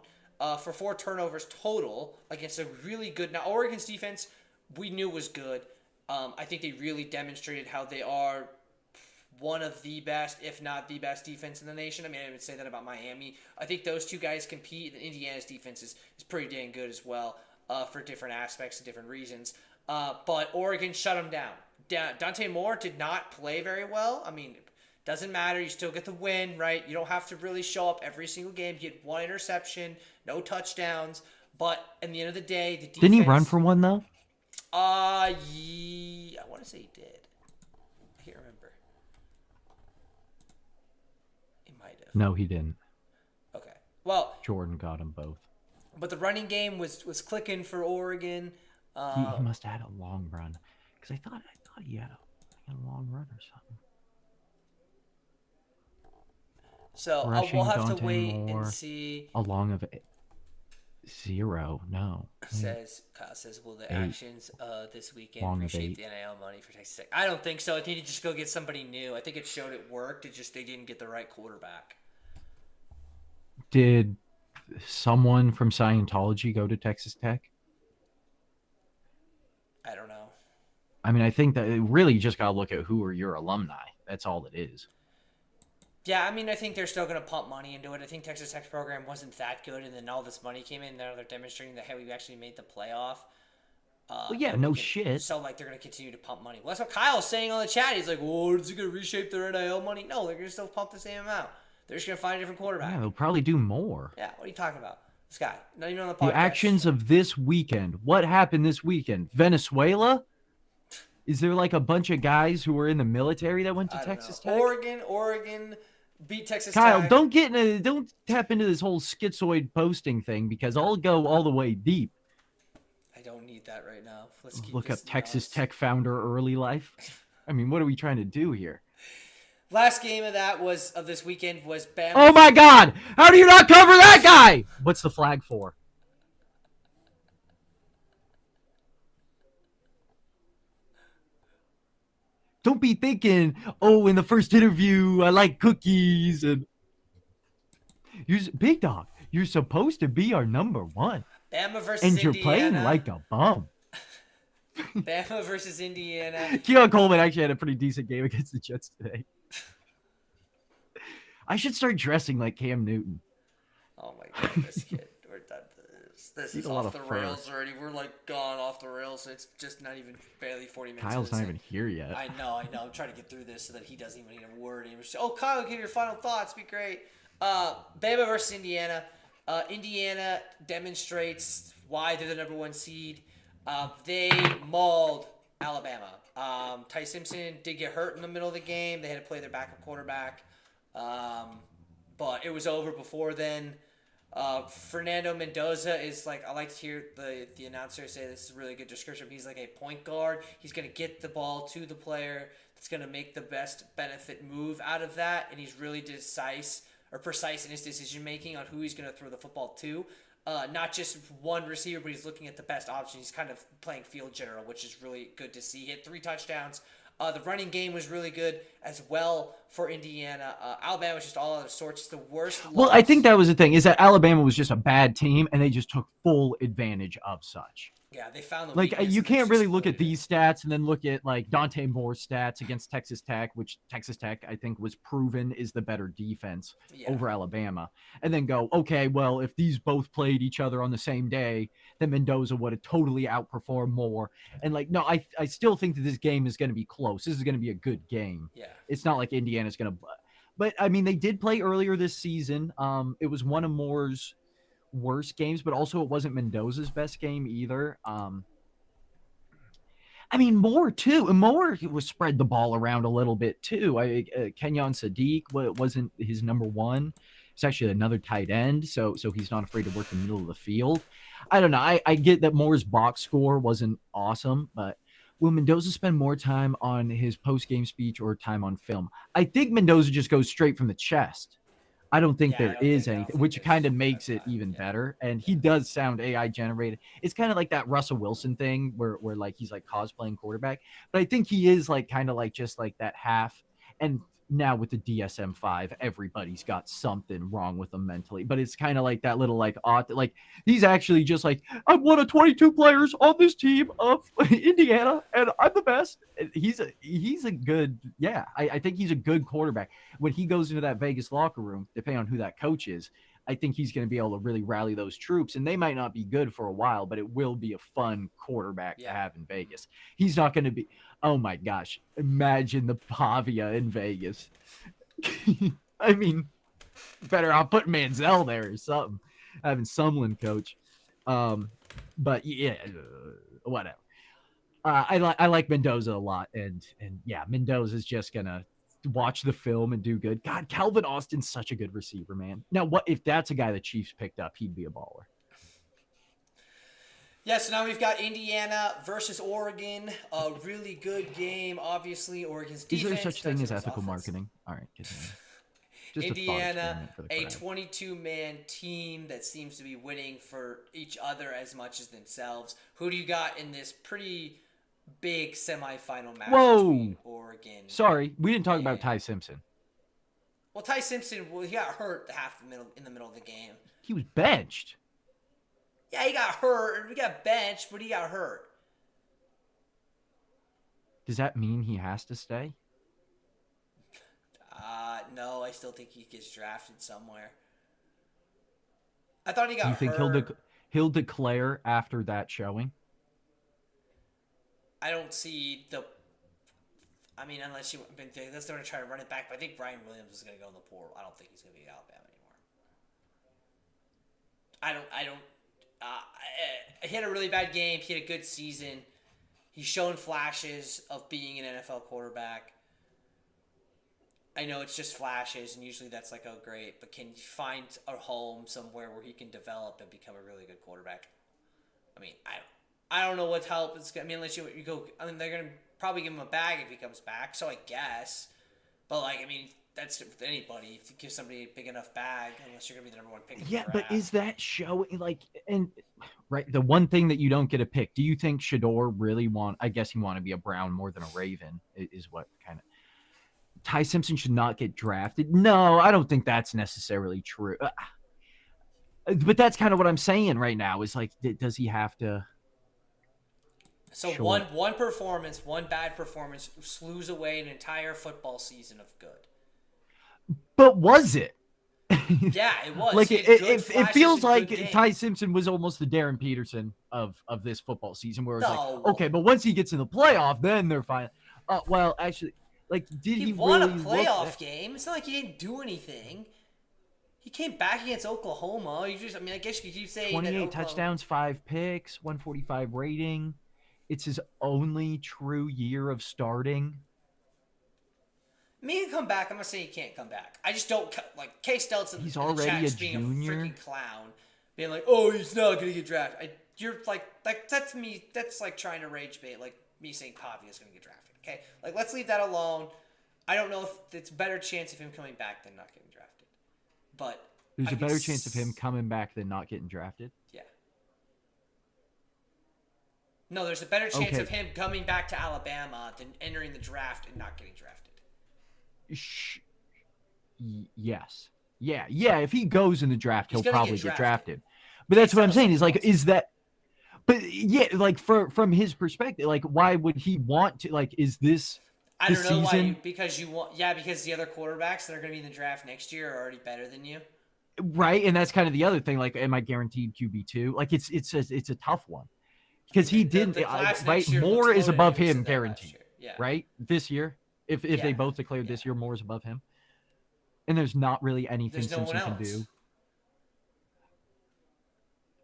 for 4 turnovers total against a really good. Now Oregon's defense we knew was good. I think they really demonstrated how they are one of the best, if not the best defense in the nation. I mean, I would say that about Miami. I think those two guys compete. And Indiana's defense is pretty dang good as well for different aspects and different reasons. But Oregon shut them down. Dante Moore did not play very well. I mean, doesn't matter. You still get the win, right? You don't have to really show up every single game. You get one interception, no touchdowns. But at the end of the day, the defense. Didn't he run for one though? Yeah, I want to say he did. I can't remember. He might have. No, he didn't. Okay. Well, Jordan got them both. but the running game was clicking for Oregon. He must have had a long run, because I thought he had a long run or something. So Rushing we'll have to Dante wait Moore, and see. a long of 0. No. Kyle says, will the actions this weekend Long of reshape 8. the NIL money for Texas Tech? I don't think so. I think you just go get somebody new. I think it showed it worked. It just they didn't get the right quarterback. Did someone from Scientology go to Texas Tech? I don't know. I mean, I think that it really just got to look at who are your alumni. That's all it is. Yeah, I mean, I think they're still going to pump money into it. I think Texas Tech's program wasn't that good, and then all this money came in. Now they're demonstrating that, hey, we actually made the playoff. Well, yeah, no shit. So, like, they're going to continue to pump money. Well, that's what Kyle's saying on the chat. He's like, well, is it going to reshape their NIL money? No, they're going to still pump the same amount. They're just going to find a different quarterback. Yeah, they'll probably do more. Yeah, what are you talking about? This guy, not even on the podcast. The actions of this weekend. What happened this weekend? Venezuela? Is there like a bunch of guys who were in the military that went to Texas Tech? Oregon beat Texas Kyle, Tech. don't tap into this whole schizoid posting thing, because I'll go all the way deep. I don't need that right now. Let's Look up Texas Tech founder early life. I mean, what are we trying to do here? Last game of this weekend was Bama. Oh my God! How do you not cover that guy? What's the flag for? Don't be thinking, oh, in the first interview, I like cookies and big dog. You're supposed to be our number one, Bama versus and you're Indiana. playing like a bum. Bama versus Indiana. Keon Coleman actually had a pretty decent game against the Jets today. I should start dressing like Cam Newton. Oh my God, this kid. We're done. This is off the rails already. We're like gone off the rails. It's just not even barely 40 minutes. Kyle's not even here yet. I know. I'm trying to get through this so that he doesn't even need a word. Oh, Kyle, give your final thoughts. Be great. Bama versus Indiana. Indiana demonstrates why they're the number one seed. They mauled Alabama. Ty Simpson did get hurt in the middle of the game. They had to play their backup quarterback. But it was over before then. Fernando Mendoza is like, I like to hear the announcer say this is a really good description. He's like a point guard. He's going to get the ball to the player. That's going to make the best benefit move out of that. And he's really precise in his decision making on who he's going to throw the football to. Not just one receiver, but he's looking at the best option. He's kind of playing field general, which is really good to see. He hit 3 touchdowns. The running game was really good as well for Indiana. Alabama was just all out of sorts. It's the worst loss. Well, I think that was the thing, is that Alabama was just a bad team, and they just took full advantage of such. Yeah, they found the like weakness you and can't just really look at exploited it. these stats and then look at like Dante Moore's stats against Texas Tech, which Texas Tech I think was proven is the better defense over Alabama, and then go, okay, well, if these both played each other on the same day, then Mendoza would have totally outperformed Moore. And like, no, I still think that this game is going to be close. This is going to be a good game. Yeah, it's not like Indiana's going to, but I mean, they did play earlier this season. It was one of Moore's worst games, but also it wasn't Mendoza's best game either. I mean, Moore too. Moore was spread the ball around a little bit too. Kenyon Sadiq wasn't his number one. It's actually another tight end, so he's not afraid to work the middle of the field. I don't know. I get that Moore's box score wasn't awesome, but will Mendoza spend more time on his post-game speech or time on film? I think Mendoza just goes straight from the chest. I don't think there is anything, which kind of makes it even better. And he does sound AI generated. It's kind of like that Russell Wilson thing where like he's like cosplaying quarterback. But I think he is like kind of like just like that half. And Now with the DSM-5, everybody's got something wrong with them mentally. But it's kind of like that little like like he's actually just like, I'm one of 22 players on this team of Indiana, and I'm the best. He's a good, yeah. I think he's a good quarterback. When he goes into that Vegas locker room, depending on who that coach is, I think he's going to be able to really rally those troops, and they might not be good for a while, but it will be a fun quarterback to have in Vegas. He's not going to be. Oh my gosh! Imagine the Pavia in Vegas. I mean, better I'll put Manziel there or something. Having Sumlin coach. But yeah, whatever. I like Mendoza a lot, and yeah, Mendoza's just gonna watch the film and do good. God, Calvin Austin's such a good receiver, man. Now, what if that's a guy the Chiefs picked up? He'd be a baller. Yeah, so now we've got Indiana versus Oregon. A really good game. Obviously, Oregon's defense. Is there such thing as ethical marketing? All right, just Indiana, a 22-man team that seems to be winning for each other as much as themselves. Who do you got in this pretty big semifinal match between Oregon? Sorry, we didn't talk about Ty Simpson. Well, Ty Simpson, he got hurt in the middle of the game. He was benched. Yeah, he got hurt. He got benched, but he got hurt. Does that mean he has to stay? No, I still think he gets drafted somewhere. I thought he got hurt. Do you think he'll declare after that showing? I don't see the... I mean, unless they're going to try to run it back, but I think Brian Williams is going to go in the portal. I don't think he's going to be at Alabama anymore. He had a really bad game. He had a good season. He's shown flashes of being an NFL quarterback. I know it's just flashes, and usually that's like, oh, great. But can you find a home somewhere where he can develop and become a really good quarterback? I mean, I don't know what help it's going to... I mean, unless you go... I mean, they're going to probably give him a bag if he comes back, so I guess. But, like, I mean, that's with anybody. If you give somebody a big enough bag, unless you're going to be the number one pick in the draft. Yeah, but is that showing, like... And, right, the one thing that you don't get a pick, do you think Shador really I guess he want to be a Brown more than a Raven, is what kind of... Ty Simpson should not get drafted. No, I don't think that's necessarily true. But that's kind of what I'm saying right now. Is like, does he have to? So one bad performance slews away an entire football season of good. But was it? Yeah, it was. Like it feels like Ty Simpson was almost the Darren Peterson of this football season, where it's like, okay, but once he gets in the playoff, then they're fine. Well, actually. Like, did he won really a playoff game? It's not like he didn't do anything. He came back against Oklahoma. I guess you could keep saying 28 touchdowns, 5 picks, 145 rating. It's his only true year of starting. Me come back. I'm not saying he can't come back. I just don't like Case Stelton. He's already a being junior. A freaking clown, being like, "Oh, he's not gonna get drafted." You're like that's me. That's like trying to rage bait. Like me saying Pavia is gonna get drafted. Okay, like let's leave that alone. I don't know if it's a better chance of him coming back than not getting drafted. But there's a better chance of him coming back than not getting drafted. Yeah. No, there's a better chance of him coming back to Alabama than entering the draft and not getting drafted. Yes. Yeah. If he goes in the draft, he'll probably get drafted. But that's what I'm saying. Is like, is that? But yeah, like from his perspective, like why would he want to? Like, is this? I don't know why. Because you want, because the other quarterbacks that are going to be in the draft next year are already better than you. Right, and that's kind of the other thing. Like, am I guaranteed QB2? Like, it's a tough one because he didn't. Right, Moore is above him, guaranteed. Yeah. Right, this year, if they both declared this year, Moore is above him, and there's not really anything Simpson can do.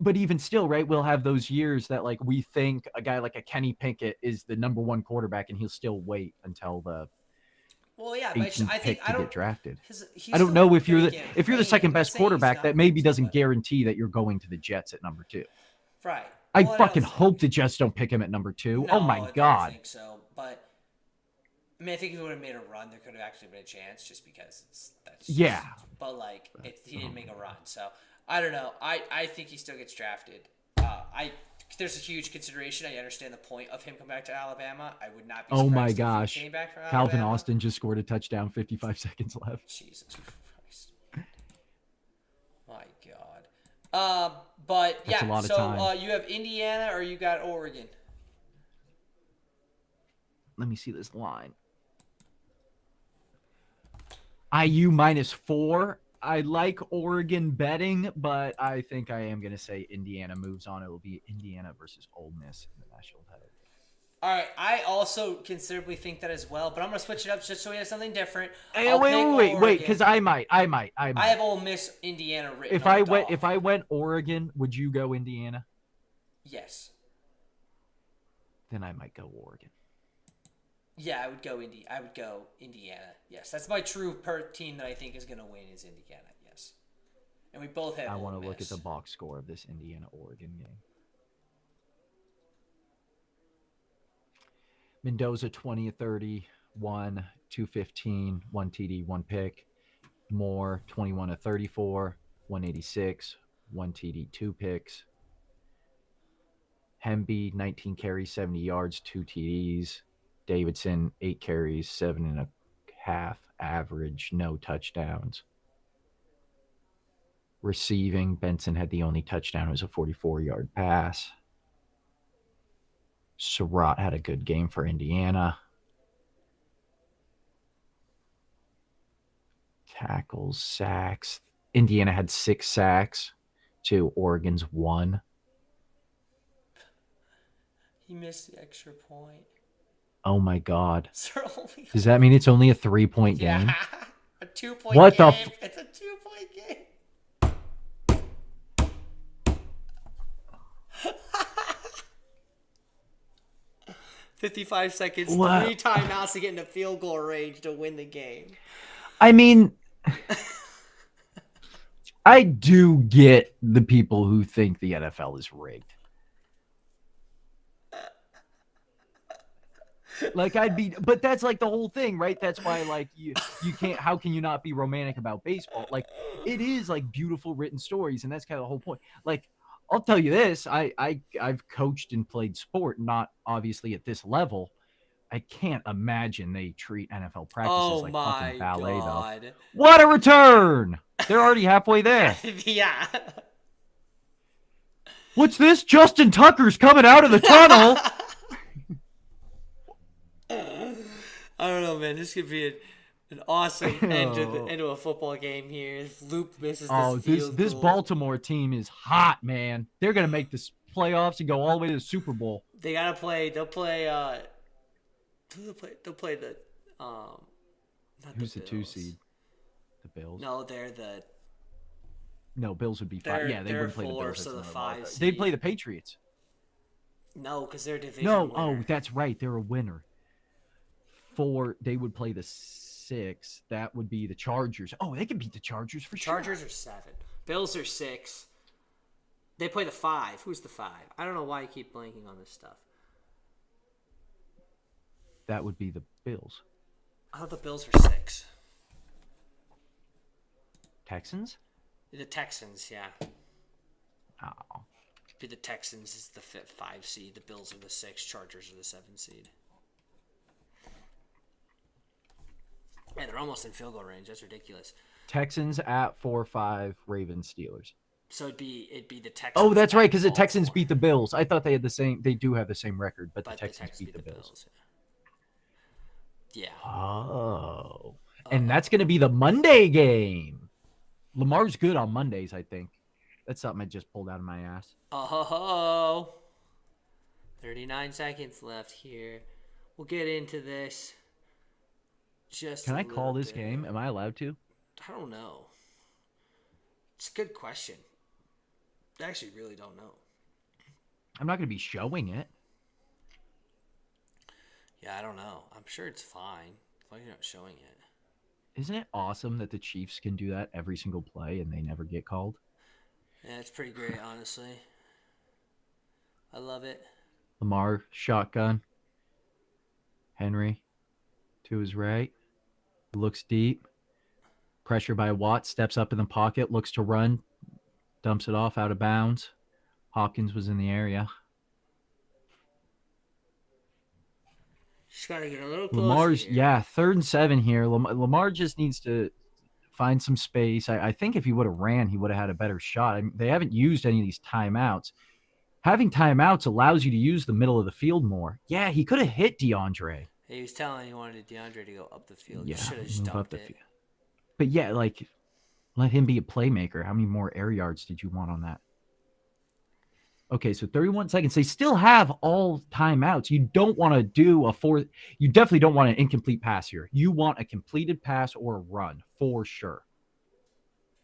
But even still, right, we'll have those years that, like, we think a guy like a Kenny Pickett is the number one quarterback, and he'll still wait until the pick to get drafted. I don't know if you're the second best quarterback, that maybe doesn't guarantee that you're going to the Jets at number 2. Right. I fucking hope the Jets don't pick him at number 2. Oh my God. I don't think so, but I mean, I think if he would have made a run, there could have actually been a chance, just because But like, he didn't make a run, so. I don't know. I think he still gets drafted. there's a huge consideration. I understand the point of him coming back to Alabama. I would not be Oh my surprised if gosh. he came back from Calvin Alabama. Austin just scored a touchdown, 55 seconds left. Jesus Christ. My God. But That's a yeah, lot of so time. you have Indiana or you got Oregon? Let me see this line. IU -4. I like Oregon betting, but I think I am going to say Indiana moves on. It will be Indiana versus Ole Miss in the national title. All right, I also considerably think that as well, but I'm going to switch it up just so we have something different. Hey, wait, because I might. I have Ole Miss, Indiana written If on I the went, dog. if I went Oregon, would you go Indiana? Yes. Then I might go Oregon. Yeah, I would go Indiana. Yes, that's my true team that I think is going to win is Indiana. Yes, and we both have. I want to look at the box score of this Indiana-Oregon game. Mendoza 20-30, 215, 1 TD, 1 pick. Moore 21-34, 186, 1 TD, 2 picks. Hemby 19 carries, 70 yards, 2 TDs. Davidson 8 carries, 7.5 average, no touchdowns. Receiving, Benson had the only touchdown. It was a 44-yard pass. Surratt had a good game for Indiana. Tackles, sacks. Indiana had 6 sacks to Oregon's 1. He missed the extra point. Oh my God. Only... Does that mean it's only a 3-point game? Yeah, a 2-point what game. It's a 2-point game. 55 seconds, what? 3 timeouts to get into field goal range to win the game. I mean, I do get the people who think the NFL is rigged. Like but that's like the whole thing, right? That's why like you can't, how can you not be romantic about baseball? Like it is like beautiful written stories, and that's kind of the whole point. Like I'll tell you this, I've coached and played sport, not obviously at this level. I can't imagine they treat NFL practices like fucking ballet though. What a return! They're already halfway there. Yeah. What's this? Justin Tucker's coming out of the tunnel. I don't know, man. This could be an awesome end to a football game here. If Luke misses this Baltimore team is hot, man. They're gonna make the playoffs and go all the way to the Super Bowl. They gotta play. They'll play. They'll play the. Who's the 2 seed? The Bills. No, they're the. No, Bills would be 5. Yeah, they wouldn't play the Bills. So the 5 seed. They'd play the Patriots. No, because they're division. No, winner. That's right. They're a winner. 4, they would play the 6. That would be the Chargers. Oh, they could beat the Chargers for sure. Chargers are 7. Bills are 6. They play the 5. Who's the 5? I don't know why I keep blanking on this stuff. That would be the Bills. I thought the Bills were 6. Texans? The Texans, yeah. Oh. The Texans is the 5 seed. The Bills are the 6. Chargers are the 7 seed. Yeah, they're almost in field goal range. That's ridiculous. Texans at 4-5, Ravens, Steelers. So it'd be the Texans. Oh, that's right, because the Texans beat the Bills. I thought they had the same. They do have the same record, but the Texans beat the Bills. Yeah. Oh, and that's going to be the Monday game. Lamar's good on Mondays, I think. That's something I just pulled out of my ass. Oh, 39 seconds left here. We'll get into this. Can I call this game? Am I allowed to? I don't know. It's a good question. I actually really don't know. I'm not going to be showing it. Yeah, I don't know. I'm sure it's fine as long as you're not showing it. Isn't it awesome that the Chiefs can do that every single play and they never get called? Yeah, it's pretty great, honestly. I love it. Lamar, shotgun. Henry, to his right. Looks deep. Pressure by Watt. Steps up in the pocket. Looks to run. Dumps it off out of bounds. Hawkins was in the area. Just gotta get a little closer. Lamar's, here. yeah, 3rd and 7 here. Lamar just needs to find some space. I think if he would have ran, he would have had a better shot. I mean, they haven't used any of these timeouts. Having timeouts allows you to use the middle of the field more. Yeah, he could have hit DeAndre. He was telling he wanted DeAndre to go up the field. Yeah, You should have just move up dunked the it. field. But yeah, like, let him be a playmaker. How many more air yards did you want on that? Okay, so 31 seconds. They still have all timeouts. You don't want to do a fourth. You definitely don't want an incomplete pass here. You want a completed pass or a run for sure.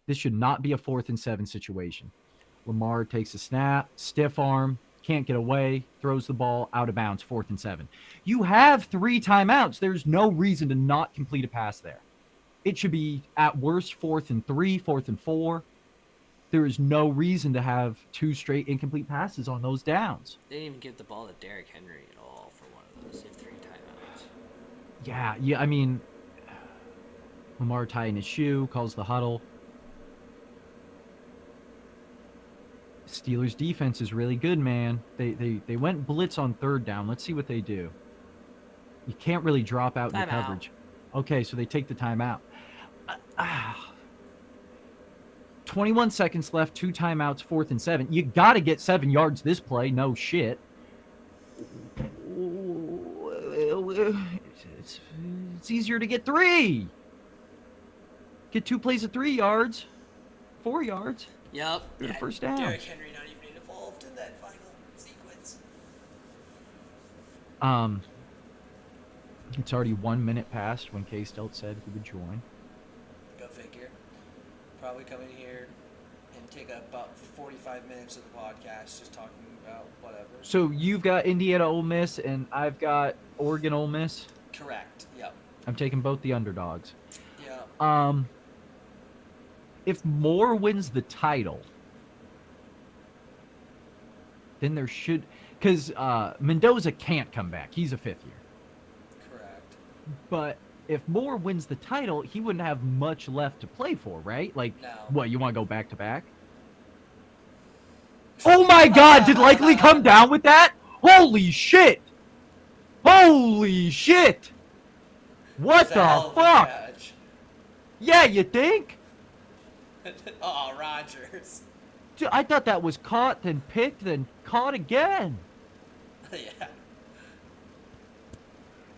This should not be a 4th and 7 situation. Lamar takes a snap, stiff arm, can't get away, throws the ball out of bounds, 4th and 7. You have 3 timeouts. There's no reason to not complete a pass there. It should be at worst 4th and 3, 4th and 4. There is no reason to have 2 straight incomplete passes on those downs. They didn't even give the ball to Derrick Henry at all for one of those. They have 3 timeouts. Yeah. I mean, Lamar tying his shoe, calls the huddle. Steelers defense is really good, man. They went blitz on 3rd down. Let's see what they do. You can't really drop out in the coverage. Okay, so they take the timeout. 21 seconds left, 2 timeouts, 4th and 7. You got to get 7 yards this play. No shit. It's easier to get 3. Get 2 plays of 3 yards, 4 yards. Yep. Get a first down. Derrick Henry not even involved in that final sequence. It's already 1 minute past when K-Stelt said he would join. Go figure. Probably come in here and take about 45 minutes of the podcast just talking about whatever. So you've got Indiana Ole Miss and I've got Oregon Ole Miss. Correct. Yep. I'm taking both the underdogs. Yep. If Moore wins the title, then there should, because Mendoza can't come back. He's a 5th year. Correct. But if Moore wins the title, he wouldn't have much left to play for, right? Like, No. What, you want to go back to back? Oh my God, did Likely come down with that? Holy shit! Holy shit! What the fuck? Yeah, you think? Oh, Rodgers. Dude, I thought that was caught, then picked, then caught again. Yeah.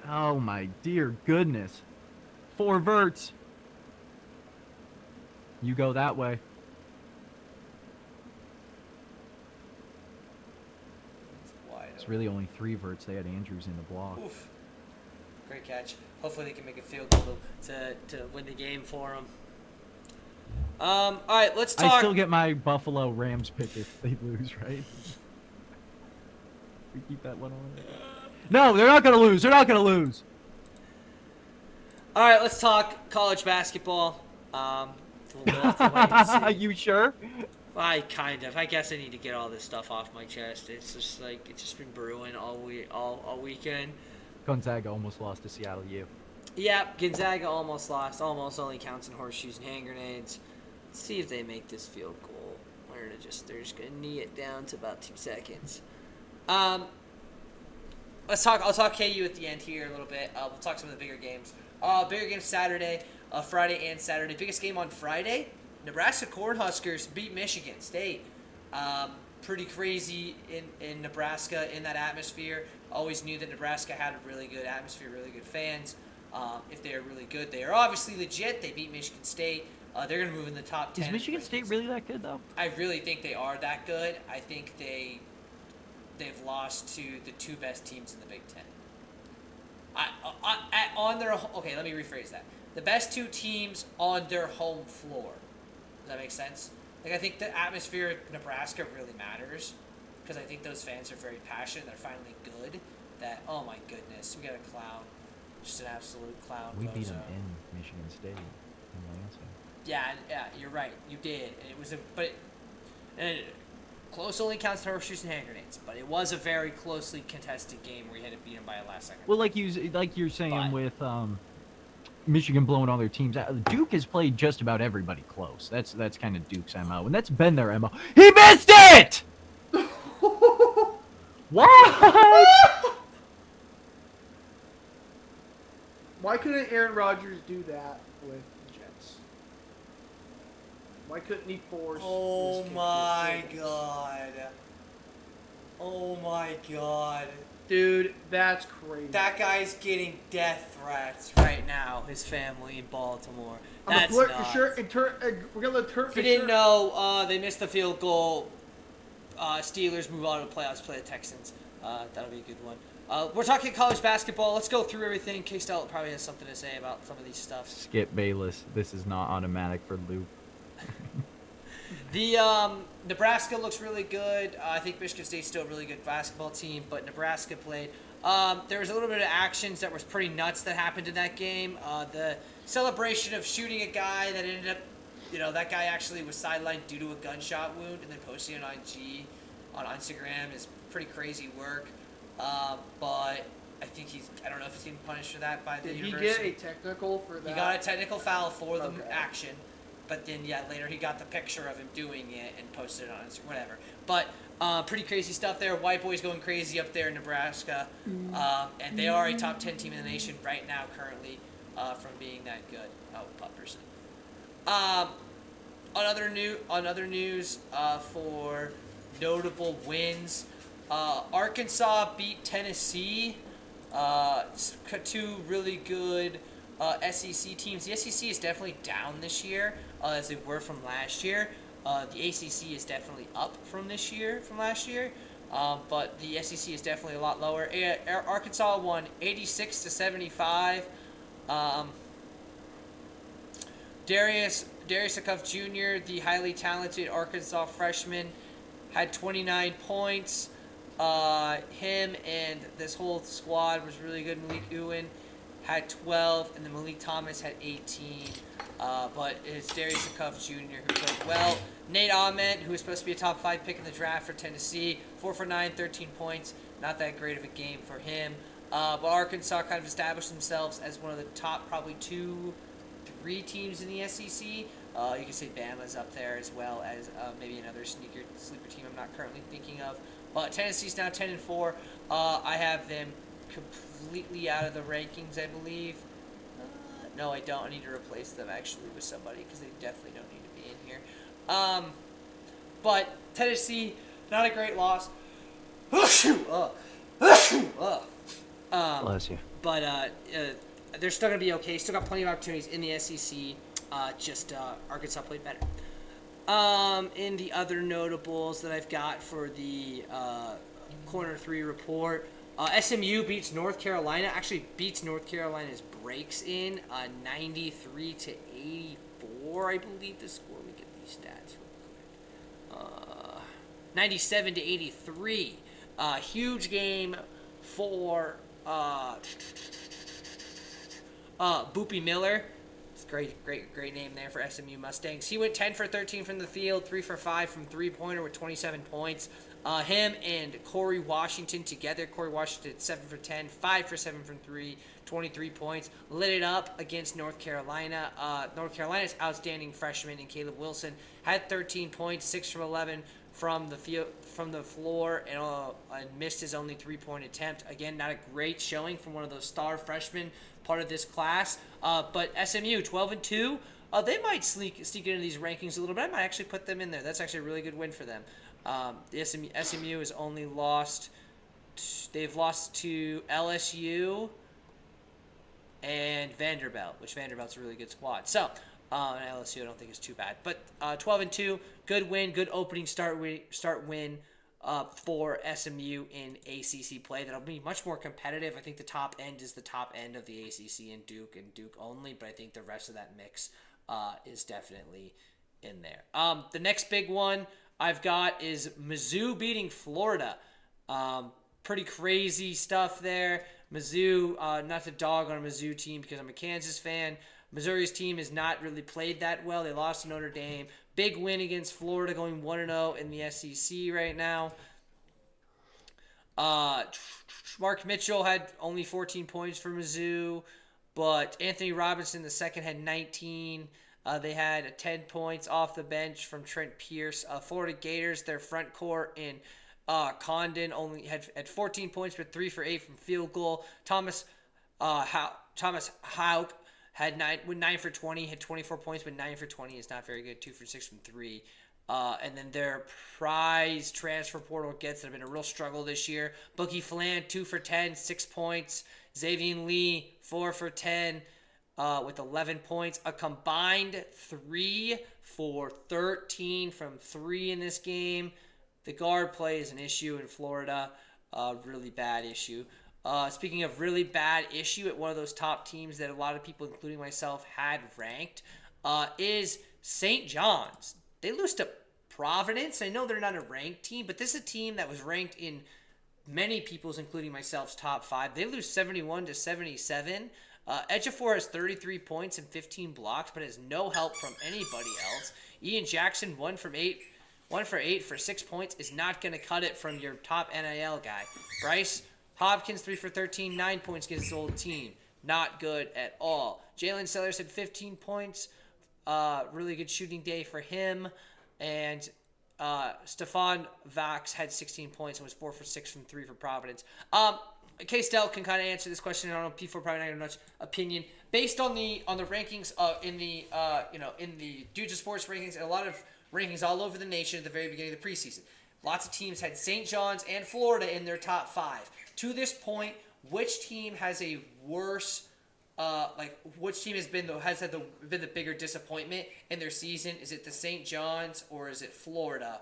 Oh my dear goodness. 4 verts. You go that way. It's really only 3 verts. They had Andrews in the block. Oof. Great catch. Hopefully they can make a field goal to win the game for them. All right, let's talk. I still get my Buffalo Rams pick if they lose, right? We keep that one on. No, they're not going to lose. They're not going to lose. All right, let's talk college basketball. We'll have to wait and see. You sure? I guess I need to get all this stuff off my chest. It's just like it's just been brewing all weekend. Gonzaga almost lost to Seattle U. Yeah, Gonzaga almost lost. Almost only counts in horseshoes and hand grenades. Let's see if they make this field goal. They're just gonna knee it down to about 2 seconds. I'll talk KU at the end here a little bit. We'll talk some of the bigger games. Bigger games Saturday, Friday and Saturday. Biggest game on Friday, Nebraska Cornhuskers beat Michigan State. Pretty crazy in Nebraska in that atmosphere. Always knew that Nebraska had a really good atmosphere, really good fans. If they are really good, they are obviously legit. They beat Michigan State. They're going to move in the top 10. Is Michigan State really that good, though? I really think they are that good. I think they've lost to the 2 best teams in the Big Ten. Okay, let me rephrase that. The best 2 teams on their home floor. Does that make sense? Like, I think the atmosphere of Nebraska really matters because I think those fans are very passionate. They're finally good. That, oh my goodness, we got a clown. Just an absolute clown. We beat them in Michigan State in Lansing. Yeah, you're right. You did. And it was close only counts to horseshoes and hand grenades, but it was a very closely contested game where you had to beat them by a last second. Well, like you're saying with Michigan blowing all their teams out, Duke has played just about everybody close. That's kind of Duke's MO, and that's been their MO. He missed it! What? Why couldn't Aaron Rodgers do that with the Jets? Why couldn't he force? Oh his my kick? god. Oh my god. Dude, that's crazy. That guy's getting death threats right now. His family in Baltimore. That's nuts. We're gonna let Turk. If you didn't know, they missed the field goal. Steelers move on to the playoffs, play the Texans. That'll be a good one. We're talking college basketball. Let's go through everything. K-Stel probably has something to say about some of these stuff. Skip Bayless. This is not automatic for Luke. The Nebraska looks really good. I think Michigan State's still a really good basketball team, but Nebraska played. There was a little bit of actions that was pretty nuts that happened in that game. The celebration of shooting a guy that ended up, that guy actually was sidelined due to a gunshot wound, and then posting it on Instagram is pretty crazy work. But I think I don't know if he's getting punished for that by the university. Did he get a technical for that? He got a technical foul for the action. But then, later he got the picture of him doing it and posted it on Instagram, whatever. But pretty crazy stuff there. White boys going crazy up there in Nebraska. And they are a top 10 team in the nation right now currently from being that good. Oh, Pupperson. On other news for notable wins, Arkansas beat Tennessee. Two really good SEC teams. The SEC is definitely down this year as they were from last year. The ACC is definitely up from last year. But the SEC is definitely a lot lower. Arkansas won 86-75. Darius Acuff Jr., the highly talented Arkansas freshman, had 29 points. Him and this whole squad was really good. Malik Ewan had 12, and then Malik Thomas had 18. But it's Darius Acuff Jr. who played well. Nate Ahmed, who was supposed to be a top 5 pick in the draft for Tennessee, 4 for 9, 13 points. Not that great of a game for him. But Arkansas kind of established themselves as one of the top probably 2-3 teams in the SEC. You can say Bama's up there as well as maybe another sleeper team I'm not currently thinking of. But Tennessee's now 10-4. I have them completely out of the rankings, I believe. No, I don't. I need to replace them actually with somebody because they definitely don't need to be in here. But Tennessee, not a great loss. Bless you. But they're still going to be okay. Still got plenty of opportunities in the SEC. Arkansas played better. In the other notables that I've got for the Corner 3 report, SMU beats North Carolina. Actually beats North Carolina's breaks in 93-84. I believe the score. Let me get these stats real quick. 97-83. Huge game for Boopy Miller. It's great name there for SMU Mustangs. He went 10 for 13 from the field, 3 for 5 from three-pointer with 27 points. Him and Corey Washington together. Corey Washington 7 for 10, 5 for 7 from 3, 23 points. Lit it up against North Carolina. North Carolina's outstanding freshman in Caleb Wilson had 13 points, 6 from 11 from the floor, and missed his only 3-point attempt. Again, not a great showing from one of those star freshmen part of this class. But SMU 12-2. They might sneak into these rankings a little bit. I might actually put them in there. That's actually a really good win for them. The SMU has only lost. They've lost to LSU and Vanderbilt, which Vanderbilt's a really good squad. So LSU I don't think is too bad. But 12-2, good win, good opening start win for SMU in ACC play. That'll be much more competitive. I think the top end is the top end of the ACC and Duke only, but I think the rest of that mix is definitely in there. The next big one I've got is Mizzou beating Florida. Pretty crazy stuff there. Mizzou, not to dog on a Mizzou team because I'm a Kansas fan. Missouri's team has not really played that well. They lost to Notre Dame. Big win against Florida, going 1-0 in the SEC right now. Mark Mitchell had only 14 points for Mizzou, but Anthony Robinson II had 19. They had 10 points off the bench from Trent Pierce. Florida Gators, their front court in Condon only had 14 points, but 3 for 8 from field goal. Thomas Thomas Hauk had 9 for 20, had 24 points, but 9 for 20 is not very good. 2 for 6 from 3. And then their prize transfer portal gets that have been a real struggle this year. Bookie Flan, 2 for 10, 6 points. Xavier Lee, 4 for 10 with 11 points. A combined 3 for 13 from 3 in this game. The guard play is an issue in Florida. Really bad issue. Speaking of really bad issue at one of those top teams that a lot of people, including myself, had ranked, is St. John's. They lose to Providence. I know they're not a ranked team, but this is a team that was ranked in many people's, including myself's, top 5. They lose 71-77. Ejiofor has 33 points and 15 blocks, but has no help from anybody else. Ian Jackson, 1 for 8 for 6 points, is not going to cut it from your top NIL guy. Bryce Hopkins, 3 for 13, 9 points against his old team. Not good at all. Jalen Sellers had 15 points. Really good shooting day for him. And Stefan Vax had 16 points and was 4 for 6 from 3 for Providence. K-Stel can kind of answer this question. I don't know, P4 probably not have much opinion. Based on the rankings in the Dudes of Sports rankings and a lot of rankings all over the nation at the very beginning of the preseason, lots of teams had St. John's and Florida in their top 5. To this point, which team has a worse, which team has been the bigger disappointment in their season? Is it the St. John's or is it Florida?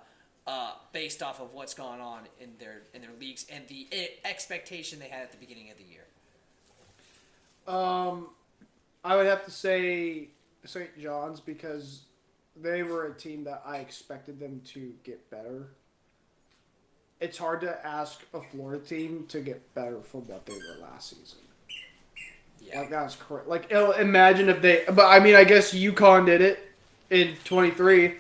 Based off of what's gone on in their leagues and the expectation they had at the beginning of the year. I would have to say St. John's because they were a team that I expected them to get better. It's hard to ask a Florida team to get better from what they were last season. Yeah. Like, that was correct. Like, imagine if they... But, I mean, I guess UConn did it in 23.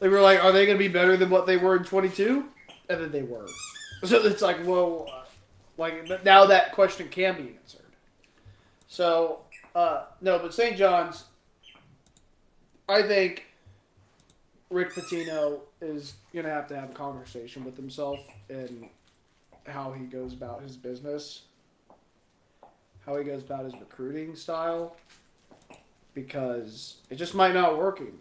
They were like, are they going to be better than what they were in 22? And then they were. So it's like, whoa. Now that question can be answered. So, no, but St. John's, I think Rick Pitino is going to have a conversation with himself and how he goes about his business, how he goes about his recruiting style, because it just might not work anymore.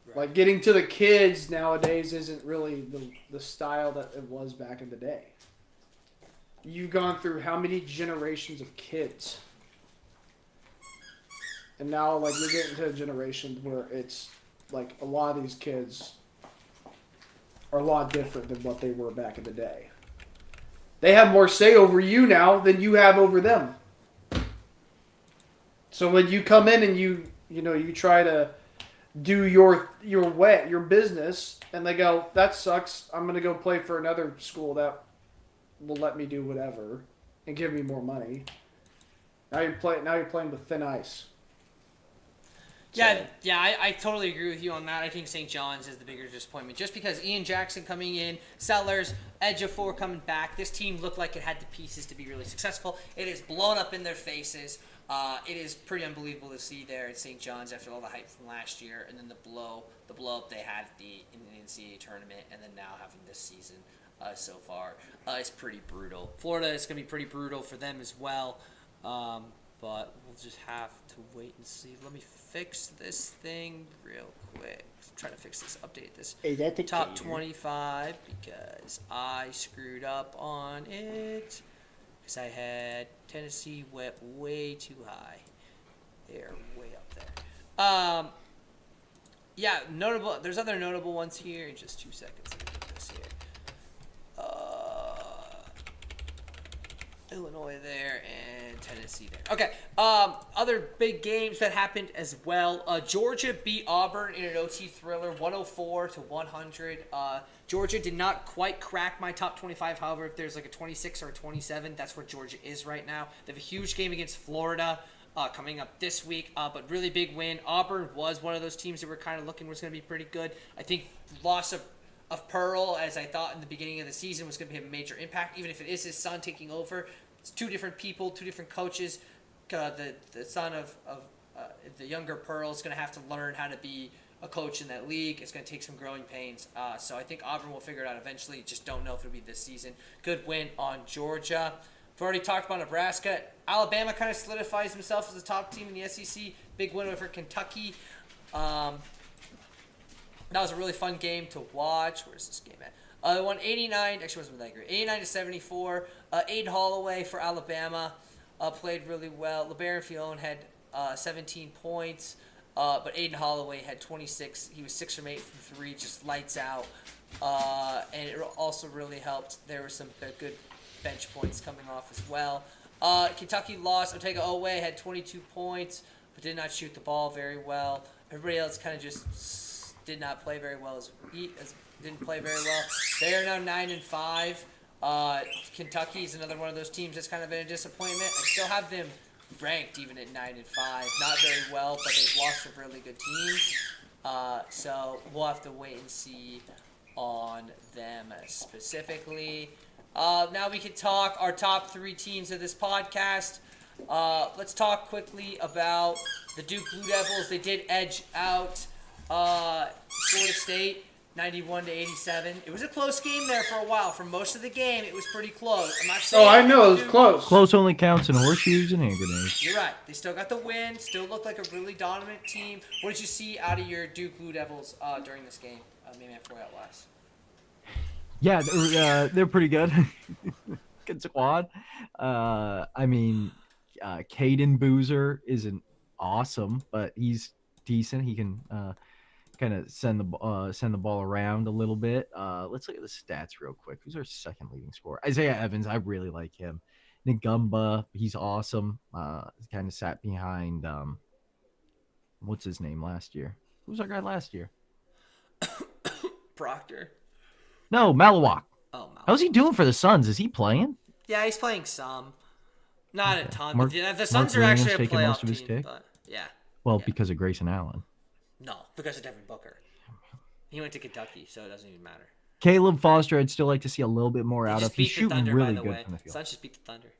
Right. Like, getting to the kids nowadays isn't really the style that it was back in the day. You've gone through how many generations of kids? And now, like, you're getting to a generation where it's, like, a lot of these kids are a lot different than what they were back in the day. They have more say over you now than you have over them. So when you come in and you try to do your business, and they go, that sucks, I'm going to go play for another school that will let me do whatever and give me more money. Now you're playing with thin ice. Yeah, I totally agree with you on that. I think St. John's is the bigger disappointment. Just because Ian Jackson coming in, Sellers, Ejiofor coming back, this team looked like it had the pieces to be really successful. It is blown up in their faces. It is pretty unbelievable to see there at St. John's after all the hype from last year, and then the blow up they had in the NCAA tournament, and then now having this season so far is pretty brutal. Florida is going to be pretty brutal for them as well. But we'll just have to wait and see. Let me fix this thing real quick. I'm trying to fix this, update this top 25 because I screwed up on it. Because I had Tennessee went way too high. They're way up there. Yeah, notable. There's other notable ones here. In just 2 seconds. Let me get this here. Illinois there and Tennessee there. Okay. Other big games that happened as well. Georgia beat Auburn in an OT thriller, 104-100. Georgia did not quite crack my top 25. However, if there's like a 26 or a 27, that's where Georgia is right now. They have a huge game against Florida coming up this week, but really big win. Auburn was one of those teams that were kind of looking was going to be pretty good. I think loss of Pearl, as I thought in the beginning of the season, was going to be a major impact, even if it is his son taking over. It's two different people, two different coaches. The son of the younger Pearl is going to have to learn how to be a coach in that league. It's going to take some growing pains. So I think Auburn will figure it out eventually. Just don't know if it'll be this season. Good win on Georgia. We've already talked about Nebraska. Alabama kind of solidifies himself as the top team in the SEC. Big win over Kentucky. That was a really fun game to watch. Where's this game at? They won 89. Actually, wasn't that great. 89-74. Aiden Holloway for Alabama played really well. LeBaron Fillon had 17 points, but Aiden Holloway had 26. He was 6 from 8 from 3, just lights out. And it also really helped. There were some good bench points coming off as well. Kentucky lost. Otega Oweh had 22 points, but did not shoot the ball very well. Everybody else kind of just did not play very well. Didn't play very well. They are now 9-5. Kentucky is another one of those teams that's kind of been a disappointment. I still have them ranked even at 9-5. Not very well, but they've lost some really good teams. So we'll have to wait and see on them specifically. Now we can talk our top 3 teams of this podcast. Let's talk quickly about the Duke Blue Devils. They did edge out Florida State 91-87. It was a close game there for a while. For most of the game, it was pretty close. I'm not saying I know, it was close. Close only counts in horseshoes and hand grenades. You're right. They still got the win. Still looked like a really dominant team. What did you see out of your Duke Blue Devils during this game? Maybe before that last. Yeah, they're pretty good. Good squad. I mean, Caden Boozer isn't awesome, but he's decent. He can kind of send the ball around a little bit. Let's look at the stats real quick. Who's our second leading scorer? Isaiah Evans. I really like him. Ngumba, he's awesome. Kind of sat behind what's his name last year? Who was our guy last year? Proctor. No, Malawak. Oh, Malawak. How's he doing for the Suns? Is he playing? Yeah, he's playing some. Not a ton. Mark- the Suns Mark are actually Williams a taking playoff most of his team. take? But yeah. Well, Yeah. because of Grayson Allen. No, because of Devin Booker. He went to Kentucky, so it doesn't even matter. Caleb Foster, I'd still like to see a little bit more He out just of. beat He's the shooting Thunder, really by the good way. from the field. Suns just beat the Thunder.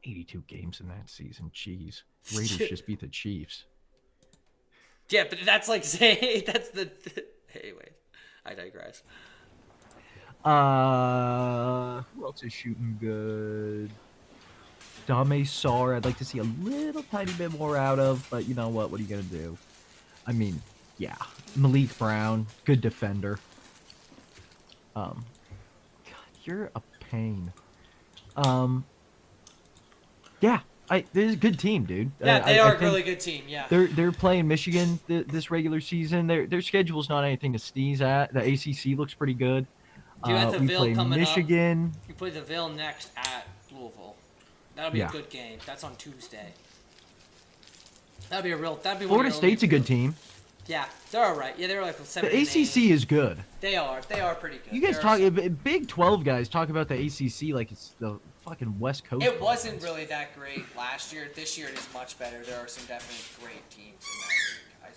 82 games in that season. Jeez. Raiders just beat the Chiefs. Yeah, but that's like saying that's the. Anyway, I digress. Who else is shooting good? Dame Sar, I'd like to see a little tiny bit more out of, but you know what? What are you gonna do? I mean, yeah. Malik Brown, good defender. God, you're a pain. Yeah, this is a good team, dude. Yeah, they are I a really good team. Yeah. They're playing Michigan this regular season. Their schedule's not anything to sneeze at. The ACC looks pretty good. You have the We Ville play coming Michigan. up. You play the Ville next at Louisville. That'll be Yeah. a good game. That's on Tuesday. That'd be one Florida of the State's a only- good team. Yeah, they're all right. Yeah, they're like 7 The ACC is good. They are pretty good. You guys They're talk Big 12 guys talk about the ACC like it's the fucking West Coast. It wasn't conference. really that great last year. This year it is much better. There are some definitely great teams in that league.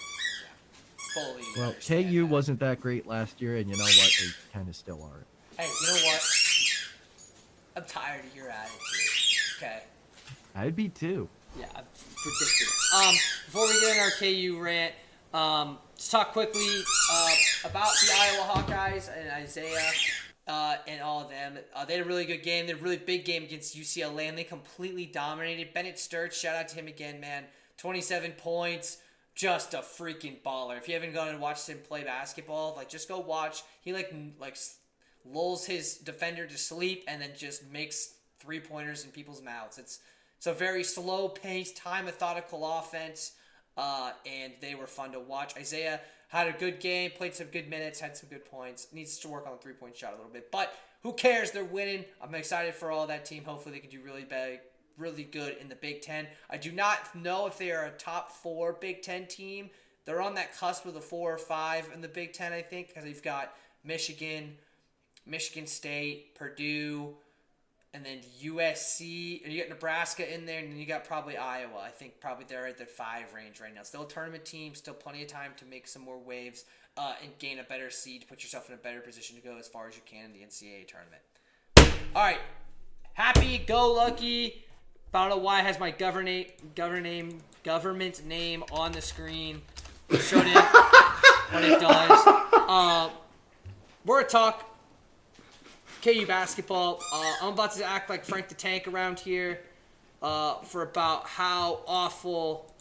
Fully. Well, understand KU that. wasn't that great last year, and you know what? They kind of still are. Hey, you know what? I'm tired of your attitude. Okay. I'd be too. Yeah, ridiculous. Before we get in our KU rant, let's talk quickly about the Iowa Hawkeyes and Isaiah and all of them. They had a really good game. They had a really big game against UCLA, and they completely dominated. Bennett Sturts, shout out to him again, man. 27 points, just a freaking baller. If you haven't gone and watched him play basketball, just go watch. He lulls his defender to sleep and then just makes 3-pointers in people's mouths. It's a very slow-paced, time-methodical offense, and they were fun to watch. Isaiah had a good game, played some good minutes, had some good points. Needs to work on the three-point shot a little bit, but who cares? They're winning. I'm excited for all that team. Hopefully they can do really good in the Big Ten. I do not know if they are a top 4 Big Ten team. They're on that cusp of the 4 or 5 in the Big Ten, I think, because you've got Michigan State, Purdue, and then USC, and you got Nebraska in there, and then you got probably Iowa. I think probably they're at the 5 range right now. Still a tournament team, still plenty of time to make some more waves and gain a better seed, put yourself in a better position to go as far as you can in the NCAA tournament. All right, happy-go-lucky. I don't know why it has my government name on the screen. Shouldn't, but it does. We're going to talk KU basketball. I'm about to act like Frank the Tank around here for about how awful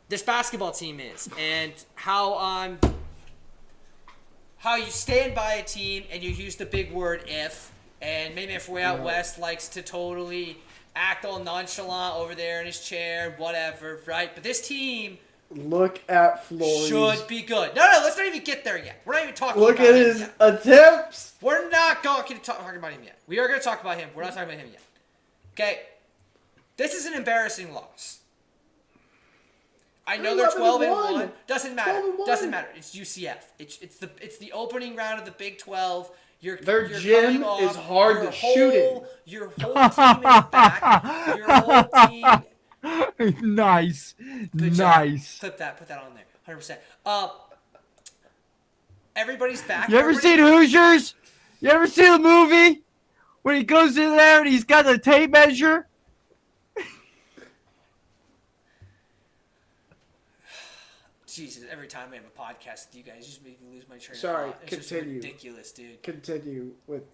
this basketball team is and how you stand by a team and you use the big word if. And maybe if way out west likes to totally act all nonchalant over there in his chair, whatever, right? But this team Look at Floyd. should be good. No, let's not even get there yet. We're not even talking Look about at him his yet. attempts. We're not going to talk about him yet. We are going to talk about him. We're not talking about him yet. Okay? This is an embarrassing loss. I know they're 12-1. Doesn't matter. 12-1. Doesn't matter. It's UCF. It's the opening round of the Big 12. Their gym is hard to shoot in. Your whole team is back. Your whole team. Nice. Good Nice. Job. Put that on there. 100%. Everybody's back. You ever seen Hoosiers? You ever see the movie when he goes in there and he's got the tape measure? Jesus, every time I have a podcast with you guys, you just make me lose my train of Sorry, thought. It's continue. just ridiculous, dude. Continue with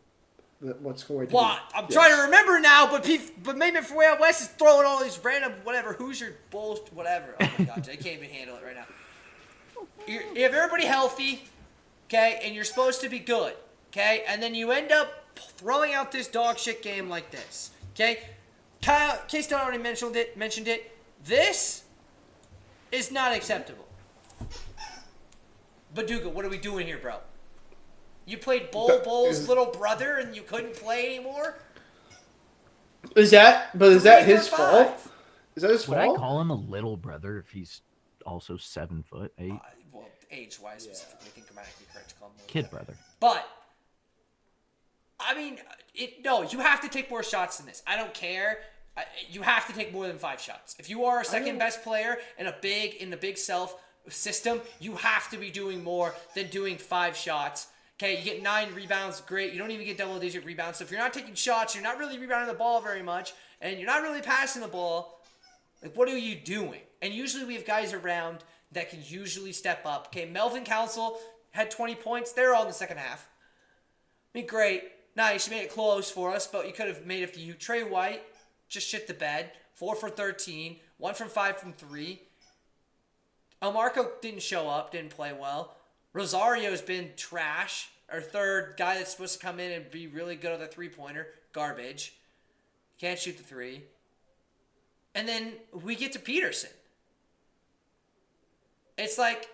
what's going to What? I'm trying to remember now, but maybe for way out west is throwing all these random whatever Hoosier bullshit, whatever. Oh my god, I can't even handle it right now. You have everybody healthy, okay, and you're supposed to be good, okay, and then you end up throwing out this dog shit game like this, okay. Case already mentioned it. This is not acceptable. Baduga, what are we doing here, bro? You played Bull's little brother and you couldn't play anymore? Is that his fault? Is that his Would fault? I call him a little brother if he's also 7'8"? Well, age-wise specifically, I think grammatically correct to call him a little Kid brother. brother. But, I mean, you have to take more shots than this. I don't care. You have to take more than 5 shots. If you are a second best player in the big self system, you have to be doing more than doing 5 shots. Okay, you get 9 rebounds, great. You don't even get double-digit rebounds. So if you're not taking shots, you're not really rebounding the ball very much, and you're not really passing the ball, like, what are you doing? And usually we have guys around that can usually step up. Okay, Melvin Council had 20 points. They're all in the second half. I mean, great. Nice, you made it close for us, but you could have made it for you. Trey White just shit the bed. 4 for 13. 1 from 5 from 3. Marco didn't show up, didn't play well. Rosario's been trash. Our third guy that's supposed to come in and be really good at the three-pointer. Garbage. Can't shoot the 3. And then we get to Peterson. It's like,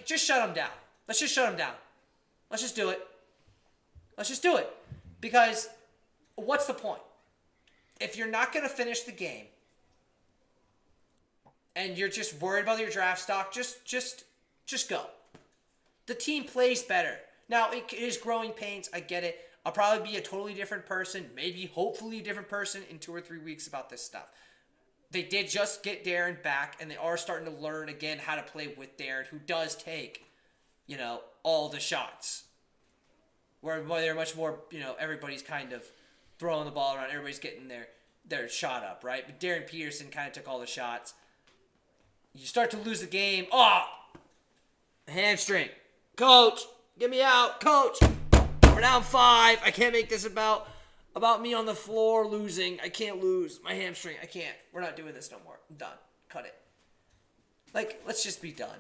just shut him down. Let's just shut him down. Let's just do it. Let's just do it. Because what's the point? If you're not going to finish the game and you're just worried about your draft stock, just go. The team plays better. Now, it is growing pains. I get it. I'll probably be a totally different person, maybe hopefully a different person in 2 or 3 weeks about this stuff. They did just get Darren back, and they are starting to learn again how to play with Darren, who does take, all the shots. Where they're much more, everybody's kind of throwing the ball around. Everybody's getting their shot up, right? But Darren Peterson kind of took all the shots. You start to lose the game. Oh! Hamstring. Coach, get me out. Coach, we're down 5. I can't make this about me on the floor losing. I can't lose. My hamstring. I can't. We're not doing this no more. I'm done. Cut it. Let's just be done.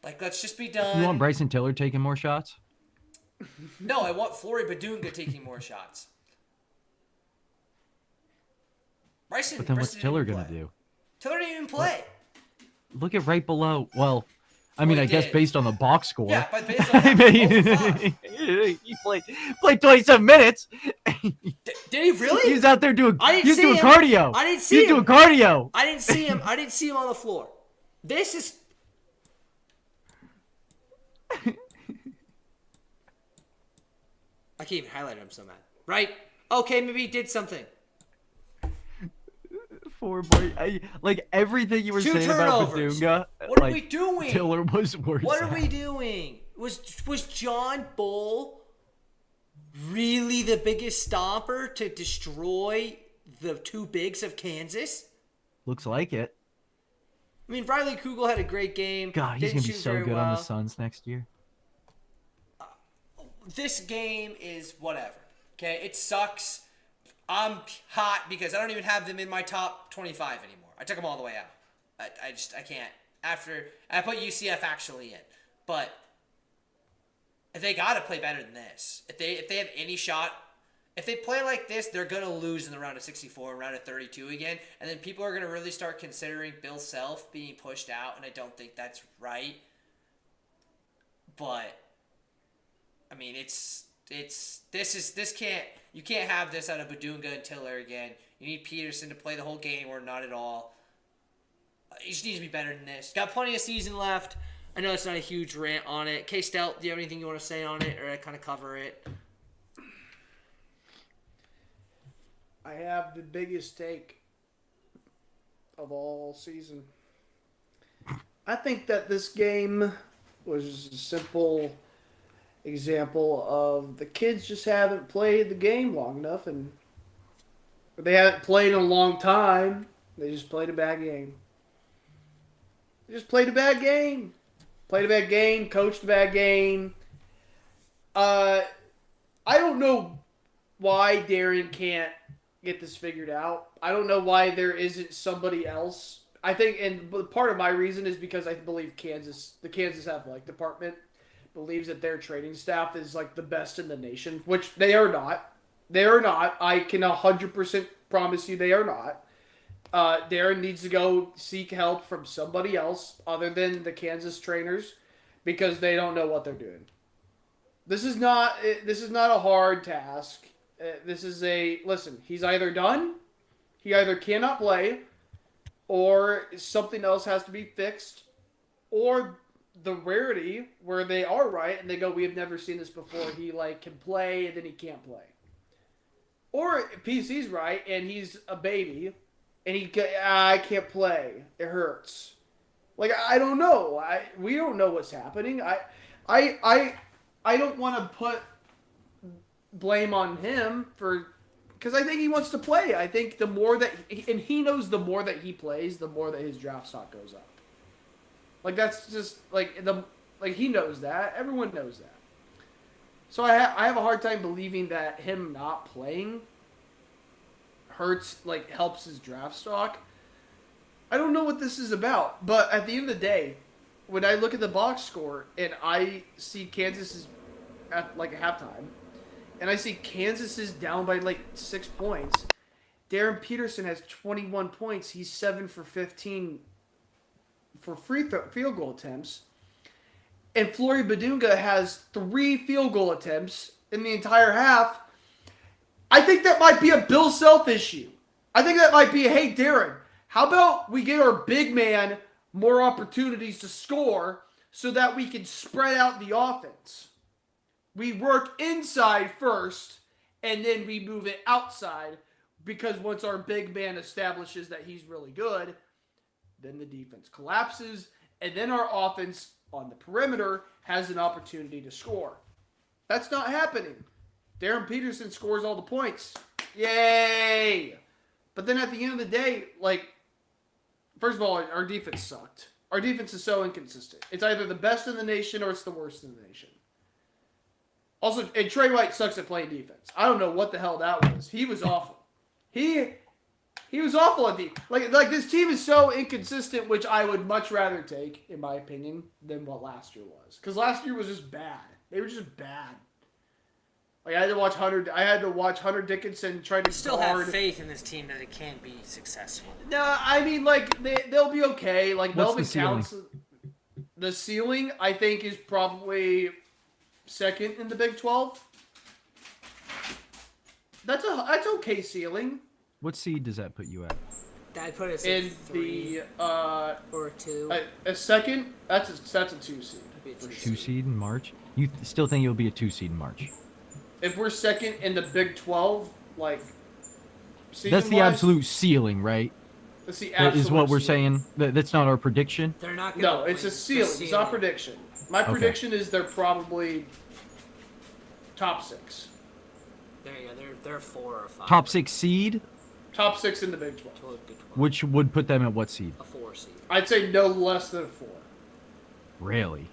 Let's just be done. You want Bryson Tiller taking more shots? No, I want Flory Badunga taking more shots. But then what's Tiller going to do? Tiller didn't even play. Look at right below. Well, I mean, I guess did. Based on the box score. Yeah, but based on I mean, he played 27 minutes. Did he really? He was out there doing. I didn't he was see doing him. cardio. I didn't see he was him. doing cardio. I didn't see him. I didn't see him on the floor. This is. I can't even highlight him. I'm so mad. Right? Okay, maybe he did something. 4 boy, like everything you were 2 saying turnovers. about Badunga. What are we doing? Tiller was worse. What are we doing? Was John Bull really the biggest stomper to destroy the 2 bigs of Kansas? Looks like it. I mean, Riley Kugel had a great game. God, he's Didn't gonna be shoot so very good on the well. Suns next year. this game is whatever. Okay, it sucks. I'm hot because I don't even have them in my top 25 anymore. I took them all the way out. I can't. After I put UCF actually in, but if they got to play better than this, if they have any shot, if they play like this, they're gonna lose in the round of 64, round of 32 again, and then people are gonna really start considering Bill Self being pushed out, and I don't think that's right. But I mean, you can't have this out of Badunga and Tiller again. You need Peterson to play the whole game or not at all. He just needs to be better than this. Got plenty of season left. I know it's not a huge rant on it. K-Stout, do you have anything you want to say on it, or I kind of cover it? I have the biggest take of all season. I think that this game was just a simple example of the kids just haven't played the game long enough, and they haven't played in a long time. They just played a bad game. They just played a bad game. Played a bad game, coached a bad game. I don't know why Darren can't get this figured out. I don't know why there isn't somebody else. I think, and part of my reason is because I believe the Kansas athletic department believes that their training staff is like the best in the nation, which they are not. They are not. I can 100% promise you they are not. Darren needs to go seek help from somebody else other than the Kansas trainers because they don't know what they're doing. This is not a hard task. Listen, he's either done, he either cannot play, or something else has to be fixed, or the rarity where they are right and they go, we have never seen this before. He can play and then he can't play. Or PC's right and he's a baby and I can't play. It hurts. I don't know. We don't know what's happening. I don't want to put blame on him because I think he wants to play. I think the more that he knows, the more that he plays, the more that his draft stock goes up. That's just he knows that. Everyone knows that. So I have a hard time believing that him not playing helps his draft stock. I don't know what this is about, but at the end of the day, when I look at the box score and I see Kansas is at halftime, and I see Kansas is down by 6 points, Darren Peterson has 21 points. He's 7 for 15 for field goal attempts. And Flory Badunga has 3 field goal attempts in the entire half. I think that might be a Bill Self issue. I think that might be, hey, Darren, how about we get our big man more opportunities to score so that we can spread out the offense? We work inside first, and then we move it outside, because once our big man establishes that he's really good, then the defense collapses, and then our offense on the perimeter has an opportunity to score. That's not happening. Darren Peterson scores all the points. Yay! But then at the end of the day, first of all, our defense sucked. Our defense is so inconsistent. It's either the best in the nation or it's the worst in the nation. Also, and Trey White sucks at playing defense. I don't know what the hell that was. He was awful. He was awful at this team is so inconsistent, which I would much rather take, in my opinion, than what last year was. Because last year was just bad. They were just bad. I had to watch Hunter Dickinson try to still have faith in this team that it can be successful. No, I mean they'll be okay. Melvin Counts. The ceiling, I think, is probably second in the Big 12. That's okay ceiling. What seed does that put you at? I'd put us in 3 or 2. A second. That's a 2 seed. 2 seed in March. You still think you'll be a 2 seed in March? If we're second in the Big 12, that's the absolute ceiling, right? That's the absolute is what we're saying. That's not our prediction. They're not. No, it's a ceiling. It's not a prediction. My prediction is they're probably top 6. There you go. They're 4 or 5. Top 6 seed. Top 6 in the Big 12. Which would put them at what seed? A 4 seed. I'd say no less than 4. Really?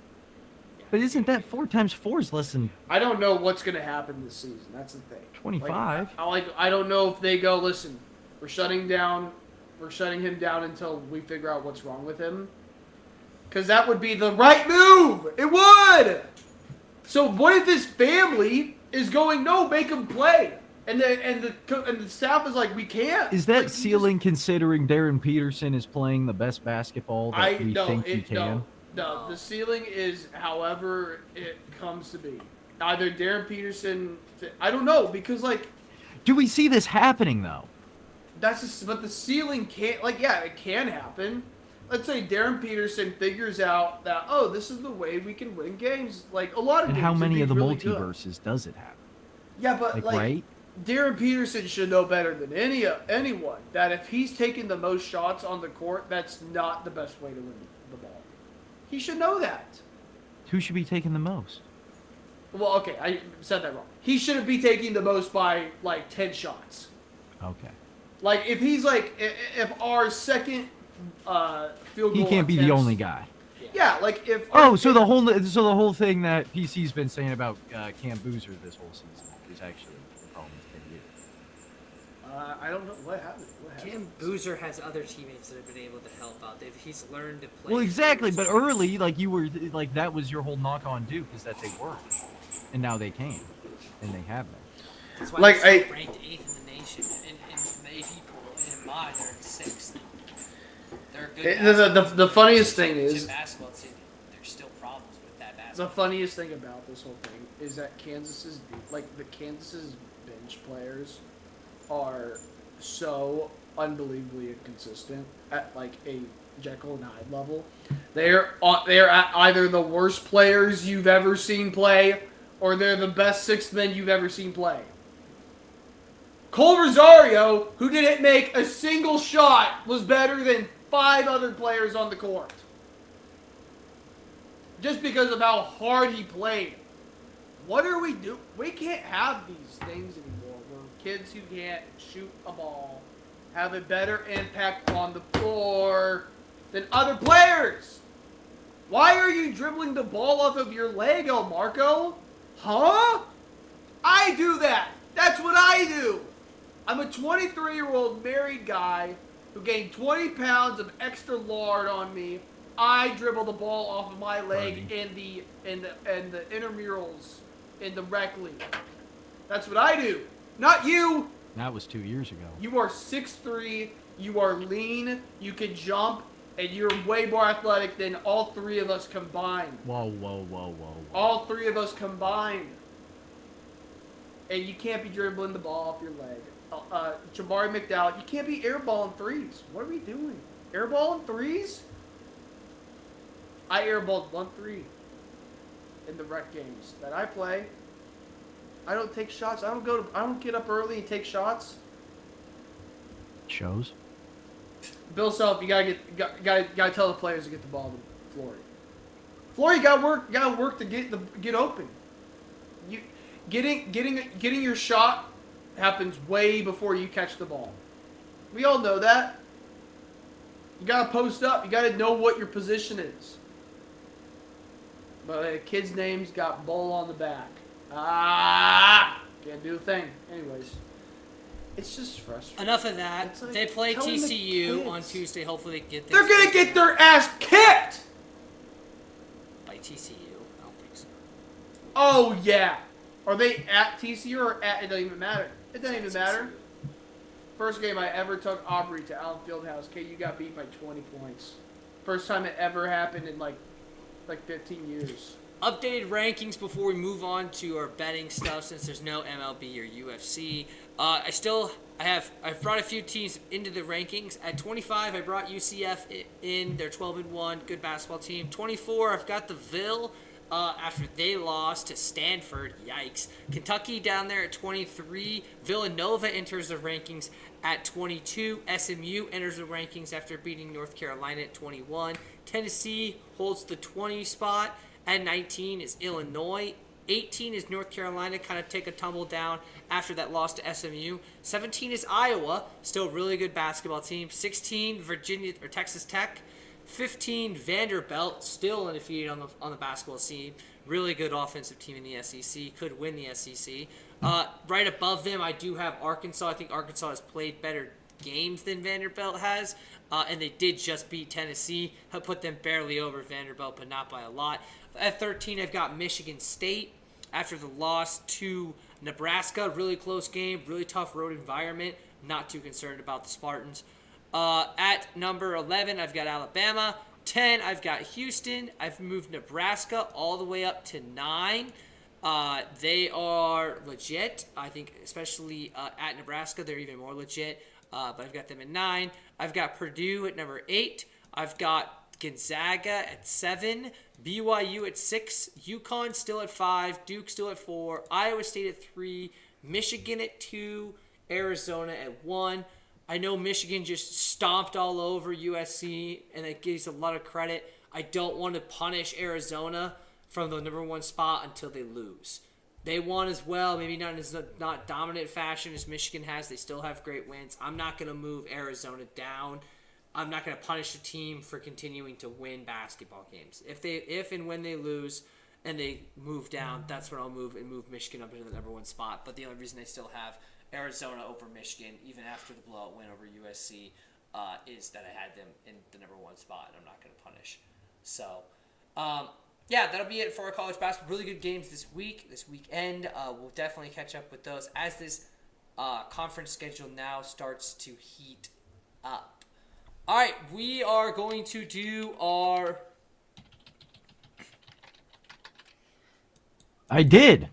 Yeah, But isn't that 4 times 4 is less than I don't know what's going to happen this season. That's the thing. 25? I don't know if they go, listen, we're shutting him down until we figure out what's wrong with him. Because that would be the right move. It would. So what if his family is going, no, make him play, and the staff is like, we can't. Is that like, ceiling considering Darren Peterson is playing the best basketball that we think he can? No, the ceiling is however it comes to be. Either Darren Peterson, I don't know, because like, Do we see this happening though? but the ceiling can't, like, yeah, it can happen. Let's say Darren Peterson figures out that, oh, this is the way we can win games. Like, a lot of And games how would many be of the really good. multiverses does it happen? Yeah, but like right? Darren Peterson should know better than anyone that if he's taking the most shots on the court, that's not the best way to win the ball. He should know that. Who should be taking the most? Well, okay, I said that wrong. He shouldn't be taking the most by like 10 shots. Okay. Like if he's like if our second field goal He can't be the attempts- only guy. Yeah, like if Oh, so the whole thing that PC's been saying about Cam Boozer this whole season is actually the problem with Cam I don't know what happened. Cam Boozer has other teammates that have been able to help out. He's learned to play. Well, exactly, but first. early, like you were, like that was your whole knock on Duke is that they weren't, and now they can, and they have them. That's why like, they're I- ranked 8th in the nation. In the AP pool, in mine, they're 6th. They're a good. The funniest thing basketball is basketball team. There's still problems with that the basketball. funniest thing about this whole thing is that Kansas's bench players are so unbelievably inconsistent at like a Jekyll and Hyde level. They're at either the worst players you've ever seen play, or they're the best sixth men you've ever seen play. Cole Rosario, who didn't make a single shot, was better than 5 other players on the court. Just because of how hard he played. What are we doing? We can't have these things anymore where kids who can't shoot a ball have a better impact on the floor than other players. Why are you dribbling the ball off of your leg, El Marco? Huh? I do that. That's what I do. I'm a 23-year-old married guy who gained 20 pounds of extra lard on me. I dribble the ball off of my leg in the intramurals in the rec league. That's what I do. Not you. That was 2 years ago. You are 6'3", you are lean, you can jump, and you're way more athletic than all 3 of us combined. Whoa, whoa, whoa, whoa, whoa. All 3 of us combined. And you can't be dribbling the ball off your leg. Jabari McDowell, you can't be airballing threes. What are we doing? Airballing threes? I airballed 1 3 in the rec games that I play. I don't take shots. I don't get up early and take shots. Shows. Bill Self, you gotta tell the players to get the ball to Flory. Flory, you gotta work to get open. You getting your shot happens way before you catch the ball. We all know that. You gotta post up. You gotta know what your position is. But a kid's name's got Bull on the back. Can't do a thing. Anyways, it's just frustrating. Enough of that. It's like, They play tell the TCU on kids. Tuesday. Hopefully, they get. They're gonna get their ass kicked. by TCU. I don't think so. Oh yeah. Are they at TCU or at? It doesn't even matter. It doesn't even matter. First game I ever took Aubrey to Allen Fieldhouse. KU got beat by 20 points. First time it ever happened in like 15 years. Updated rankings before we move on to our betting stuff, since there's no MLB or UFC. I've brought a few teams into the rankings. At 25, I brought UCF in. They're 12-1, good basketball team. 24, I've got the Ville. After they lost to Stanford. Yikes. Kentucky down there at 23. Villanova enters the rankings at 22. SMU enters the rankings after beating North Carolina at 21. Tennessee holds the 20 spot. At 19 is Illinois. 18 is North Carolina, kind of take a tumble down after that loss to SMU. 17 is Iowa, still a really good basketball team. 16, Virginia or Texas Tech. 15, Vanderbilt, still undefeated on the basketball scene. Really good offensive team in the SEC. Could win the SEC. Right above them, I do have Arkansas. I think Arkansas has played better games than Vanderbilt has. And they did just beat Tennessee. Put them barely over Vanderbilt, but not by a lot. At 13, I've got Michigan State. After the loss to Nebraska, really close game, really tough road environment. Not too concerned about the Spartans. At number 11, I've got Alabama. 10, I've got Houston. I've moved Nebraska all the way up to 9. They are legit. I think especially at Nebraska, they're even more legit. But I've got them at 9. I've got Purdue at number 8. I've got Gonzaga at 7. BYU at 6. UConn still at 5. Duke still at 4. Iowa State at 3. Michigan at 2. Arizona at 1. I know Michigan just stomped all over USC, and that gives a lot of credit. I don't want to punish Arizona from the number 1 spot until they lose. They won as well, maybe not in not dominant fashion as Michigan has. They still have great wins. I'm not going to move Arizona down. I'm not going to punish the team for continuing to win basketball games. If and when they lose and they move down, that's when I'll move Michigan up into the number 1 spot. But the only reason they still have Arizona over Michigan, even after the blowout win over USC, is that I had them in the number 1 spot, and I'm not going to punish. So, yeah, that'll be it for our college basketball. Really good games this weekend. We'll definitely catch up with those as this conference schedule now starts to heat up. All right, we are going to do our... I did.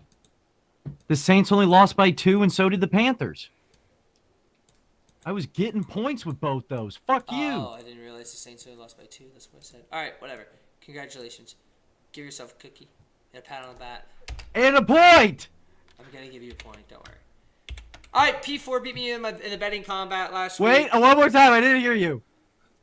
The Saints only lost by 2, and so did the Panthers. I was getting points with both those. Fuck you. Oh, I didn't realize the Saints only lost by 2. That's what I said. All right, whatever. Congratulations. Give yourself a cookie and a pat on the back. And a point! I'm going to give you a point. Don't worry. All right, P4 beat me in the betting combat last week. Wait, one more time. I didn't hear you.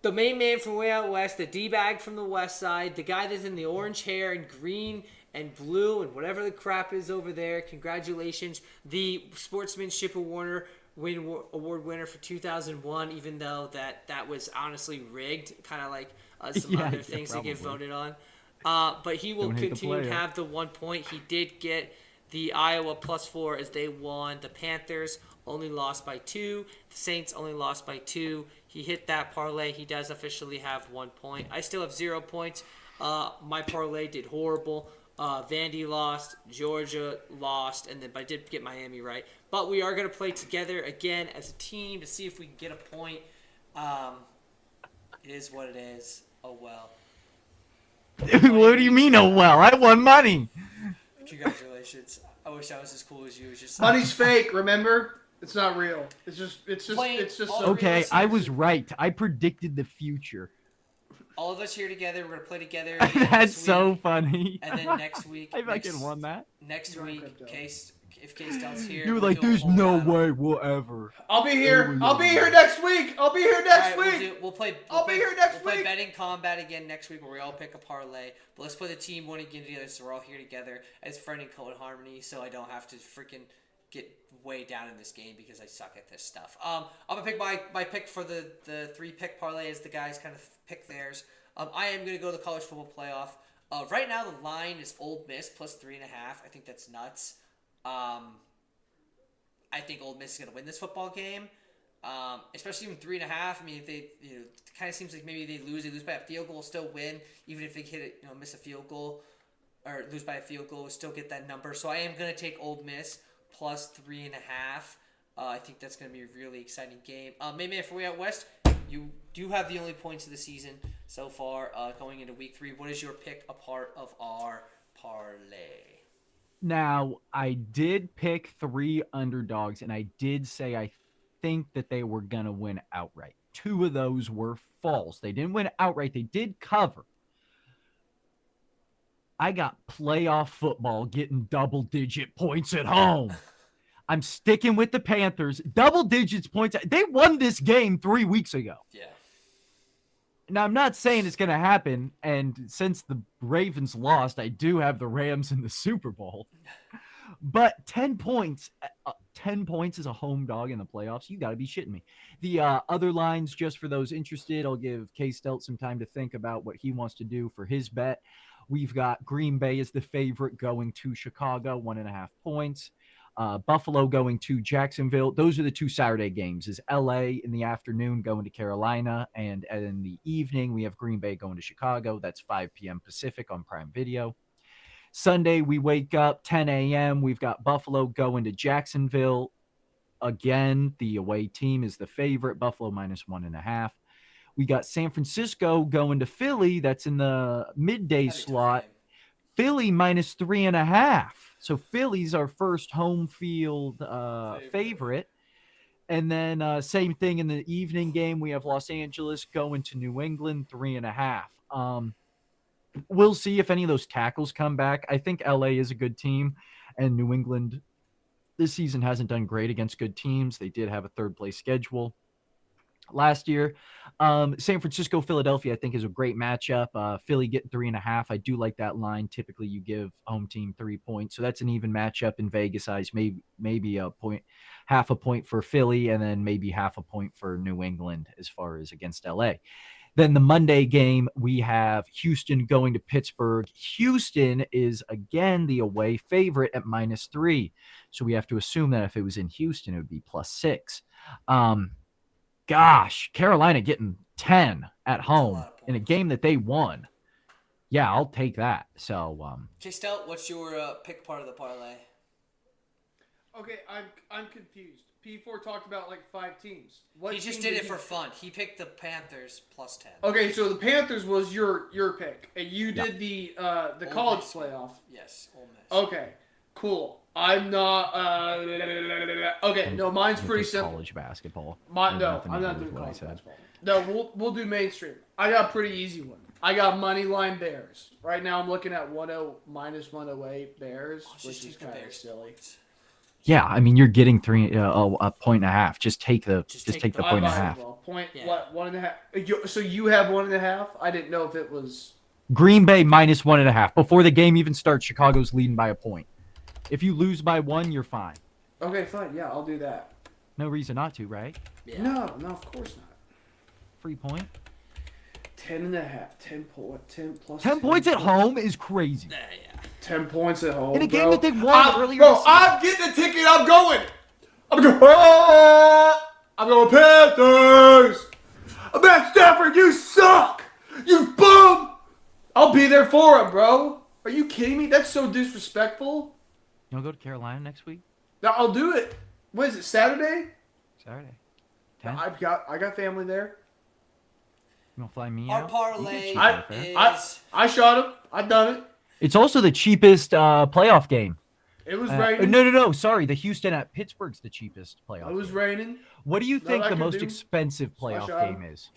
The main man from way out west, the D-bag from the west side, the guy that's in the orange hair and green and blue and whatever the crap is over there. Congratulations. The Sportsmanship Award winner for 2001, even though that was honestly rigged, kind of like some other things that get voted on. But he will continue to have the 1 point. He did get the Iowa +4 as they won. The Panthers only lost by 2. The Saints only lost by 2. He hit that parlay. He does officially have 1 point. I still have 0 points. My parlay did horrible. Vandy lost. Georgia lost. And then I did get Miami right. But we are going to play together again as a team to see if we can get a point. It is what it is. Oh, well. What do you mean, oh, well? I won money. Congratulations. I wish I was as cool as you. It's just Money's fake, remember? It's not real. It's just Okay, I was right. I predicted the future. All of us here together, we're going to play together. That's so funny. And then next week. I fucking won that. Next week, if K-Stell's here. You were like, there's no way we'll ever. I'll be here. I'll be here next week. I'll be here next week. We'll play betting combat again next week where we all pick a parlay. But let's play the team one again together so we're all here together as friend and co-harmony so I don't have to freaking get way down in this game because I suck at this stuff. I'm going to pick my pick for the 3-pick parlay as the guys kind of pick theirs. I am going to go to the college football playoff. Right now the line is Ole Miss +3.5. I think that's nuts. I think Ole Miss is going to win this football game, especially even 3.5. I mean, if they, it kind of seems like maybe they lose by a field goal, still win, even if they hit it, miss a field goal or lose by a field goal, still get that number. So I am going to take Ole Miss +3.5. I think that's going to be a really exciting game. Maybe if we're out west, you do have the only points of the season so far going into week 3. What is your pick a part of our parlay? Now, I did pick 3 underdogs, and I did say I think that they were going to win outright. 2 of those were false. They didn't win outright. They did cover. I got playoff football getting double-digit points at home. I'm sticking with the Panthers. Double digits points. They won this game 3 weeks ago. Yeah. Now, I'm not saying it's going to happen, and since the Ravens lost, I do have the Rams in the Super Bowl. But 10 points, 10 points is a home dog in the playoffs. You got to be shitting me. The other lines, just for those interested, I'll give K-Stelt some time to think about what he wants to do for his bet. We've got Green Bay as the favorite going to Chicago, 1.5 points. Buffalo going to Jacksonville. Those are the two Saturday games. Is LA in the afternoon going to Carolina, and in the evening we have Green Bay going to Chicago. That's 5 p.m. Pacific on Prime Video. Sunday, we wake up 10 a.m. We've got Buffalo going to Jacksonville. Again, the away team is the favorite, Buffalo -1.5. We got San Francisco going to Philly. That's in the midday slot. Philly -3.5. So Philly's our first home field favorite. And then same thing in the evening game. We have Los Angeles going to New England, 3.5. We'll see if any of those tackles come back. I think LA is a good team, and New England this season hasn't done great against good teams. They did have a third-place schedule last year. San Francisco, Philadelphia, I think is a great matchup. Philly getting 3.5. I do like that line. Typically, you give home team 3 points, so that's an even matchup in Vegas eyes. Maybe a point, half a point for Philly, and then maybe half a point for New England as far as against LA. Then the Monday game, we have Houston going to Pittsburgh. Houston is, again, the away favorite at -3. So we have to assume that if it was in Houston, it would be +6. Gosh, Carolina getting 10 at home in a game that they won. Yeah, I'll take that. So, K-Stout, what's your pick part of the parlay? Okay, I'm confused. P4 talked about like 5 teams. He just did it for fun. He picked the Panthers +10. Okay, so the Panthers was your pick, and you did the college playoff. Yes, Ole Miss. Okay, cool. I'm not. Okay, no, mine's pretty simple. College basketball. I'm not doing college basketball. No, we'll do mainstream. I got a pretty easy one. I got money line Bears. Right now, I'm looking at -108 Bears, which is kind of silly. Yeah, I mean you're getting 1.5. Just take the point and a half. Point what 1.5? So you have 1.5. I didn't know if it was Green Bay -1.5. Before the game even starts, Chicago's leading by a point. If you lose by 1, you're fine. Okay, fine. Yeah, I'll do that. No reason not to, right? Yeah. No, of course not. Free point. 10.5. 10 plus 10 points at home is crazy. Yeah. 10 points at home. In a game that they won earlier. Bro, I'm getting a ticket. I'm going. I'm going Panthers. Matt Stafford, you suck. You bum. I'll be there for him, bro. Are you kidding me? That's so disrespectful. You want to go to Carolina next week? No, I'll do it. What is it? Saturday? Saturday. I got family there. You want to fly me Our out? parlay I shot him. I've done it. It's also the cheapest playoff game. It was raining. No. Sorry, the Houston at Pittsburgh's the cheapest playoff. It was game. raining. What do you think the most expensive playoff game is?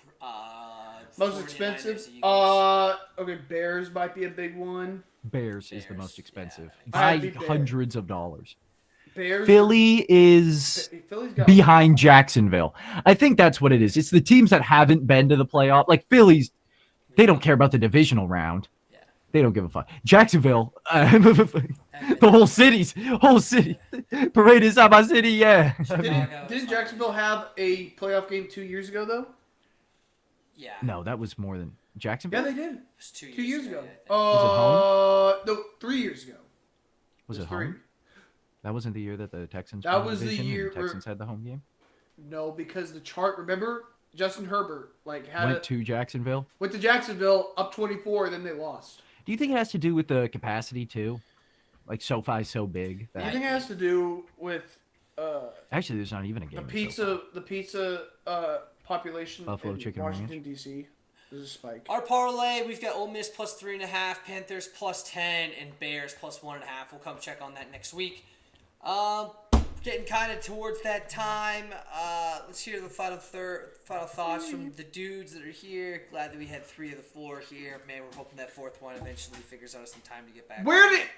Most expensive? Okay, Bears might be a big one. Bears is the most expensive Yeah. by hundreds of dollars. Bears. Philly is behind Jacksonville. I think that's what it is. It's the teams that haven't been to the playoff. Like Philly's, they don't care about the divisional round. Yeah. They don't give a fuck. Jacksonville, the whole city. Parade is out my city, yeah. Didn't Jacksonville have a playoff game 2 years ago, though? Yeah. No, that was more than Jacksonville. Yeah, they did. It was 2 2 years ago. Was No, 3 years ago. Was it three. home? That wasn't the year that the Texans. That won was the division and year the Texans had the home game. No, because the chart. Remember, Justin Herbert went to Jacksonville. Went to Jacksonville up 24, and then they lost. Do you think it has to do with the capacity too? Like SoFi's so big. I think it has to do with. Actually, there's not even a game. The pizza population Buffalo in chicken Washington D.C. There's a spike. Our parlay, we've got Ole Miss +3.5, Panthers +10, and Bears +1.5. We'll come check on that next week. Getting kind of towards that time. Let's hear the final thoughts from the dudes that are here. Glad that we had 3 of the 4 here. Man, we're hoping that 4th one eventually figures out some time to get back. Where did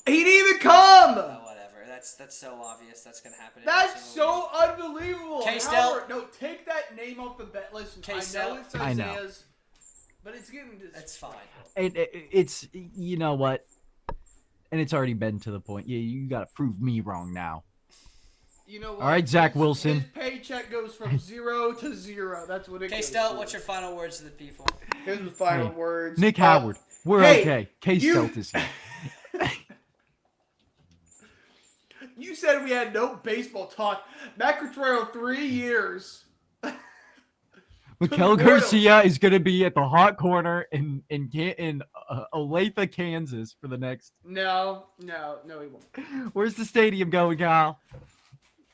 he didn't even come? Whatever. That's so obvious. That's gonna happen. That's so unbelievable. K-Stel. No, take that name off the bet list. K-Stel. I know it's I know. Isaiah's, but it's getting. That's fine. It's you know what. and it's already been to the point. Yeah, you got to prove me wrong now. You know what? All right, Zach Wilson. His paycheck goes from 0 to 0. That's what it goes K-Stout, to. what's your final words to the people? Here's the final words. Nick Howard. We're hey, okay. K-Stout is here. You said we had no baseball talk. Matt Cottrell, 3 years. Mikel Garcia is going to be at the hot corner in Olathe, Kansas for the next. No, he won't. Where's the stadium going, Kyle?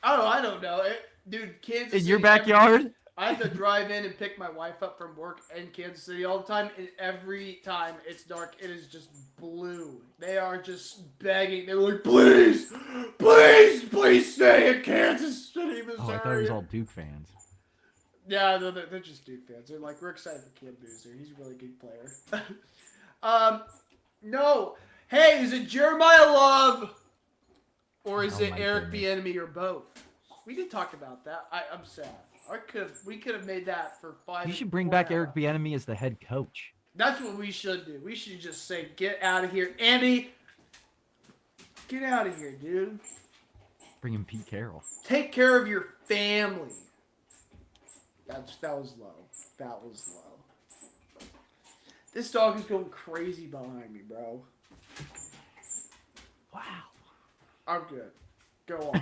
Oh, I don't know. Dude, Kansas City. In your backyard? I have to drive in and pick my wife up from work in Kansas City all the time, and every time it's dark, it is just blue. They are just begging. They're like, please stay in Kansas City, Missouri. Oh, I thought it was all Duke fans. Yeah, they're just Duke fans. They're like, we're excited for Cam Boozer. He's a really good player. No. Hey, is it Jeremiah Love or is it Eric Bieniemy or both? We did talk about that. I'm sad. We could have made that for 5. You should bring back Eric Bieniemy as the head coach. That's what we should do. We should just say, get out of here. Andy, get out of here, dude. Bring in Pete Carroll. Take care of your family. That was low. That was low. This dog is going crazy behind me, bro. Wow. I'm good. Go on.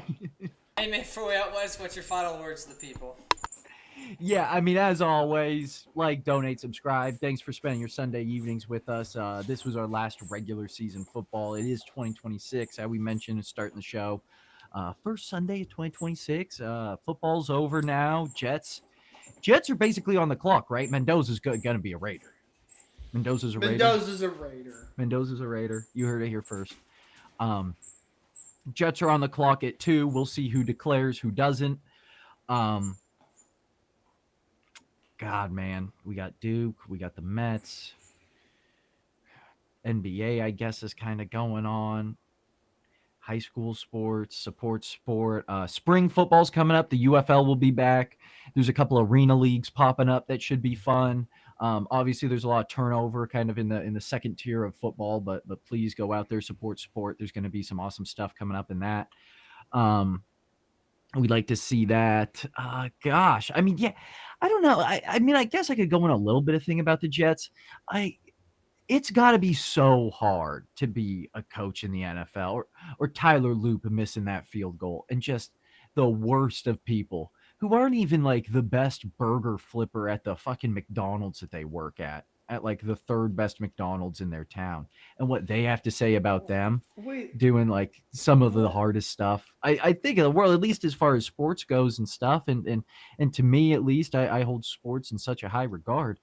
Hey, man, for way out west, what's your final words to the people? Yeah, I mean, as always, like, donate, subscribe. Thanks for spending your Sunday evenings with us. This was our last regular season football. It is 2026, as we mentioned, starting the show. First Sunday of 2026. Football's over now. Jets are basically on the clock, right? Mendoza's going to be a Raider. Mendoza's a Raider. You heard it here first. Jets are on the clock at 2. We'll see who declares, who doesn't. God, man. We got Duke. We got the Mets. NBA, I guess, is kind of going on. High school sports, support sport. Spring football's coming up. The UFL will be back. There's a couple of arena leagues popping up that should be fun. Obviously, there's a lot of turnover kind of in the second tier of football, but please go out there, support sport. There's going to be some awesome stuff coming up in that. We'd like to see that. Gosh, I mean, yeah, I don't know. I mean, I guess I could go in a little bit of thing about the Jets. It's got to be so hard to be a coach in the NFL or Tyler Loop missing that field goal and just the worst of people who aren't even like the best burger flipper at the fucking McDonald's that they work at like the third best McDonald's in their town, and what they have to say about them doing like some of the hardest stuff. I think in the world, at least as far as sports goes and stuff, and to me at least, I hold sports in such a high regard.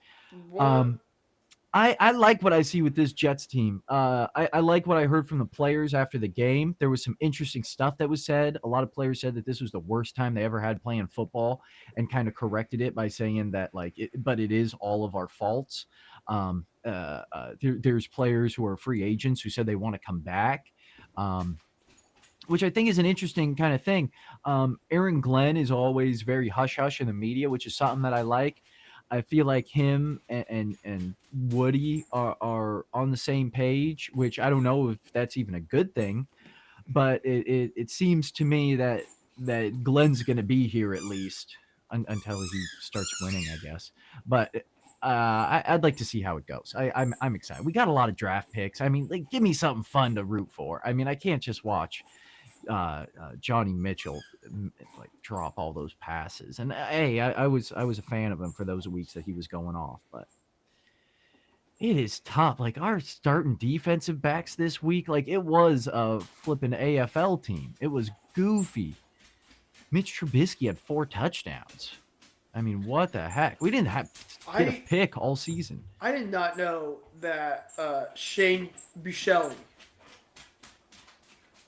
I like what I see with this Jets team. I like what I heard from the players after the game. There was some interesting stuff that was said. A lot of players said that this was the worst time they ever had playing football and kind of corrected it by saying that, but it is all of our faults. There's players who are free agents who said they want to come back, which I think is an interesting kind of thing. Aaron Glenn is always very hush-hush in the media, which is something that I like. I feel like him and Woody are on the same page, which I don't know if that's even a good thing, but it seems to me that Glenn's going to be here at least until he starts winning, I guess. But I'd like to see how it goes. I'm excited. We got a lot of draft picks. I mean, like, give me something fun to root for. I mean, I can't just watch Johnny Mitchell like drop all those passes. And hey, I was a fan of him for those weeks that he was going off, but it is tough. Like, our starting defensive backs this week, like, it was a flipping AFL team. It was goofy. Mitch Trubisky had 4 touchdowns. I mean, what the heck? We didn't get a pick all season. I did not know that Shane Buechele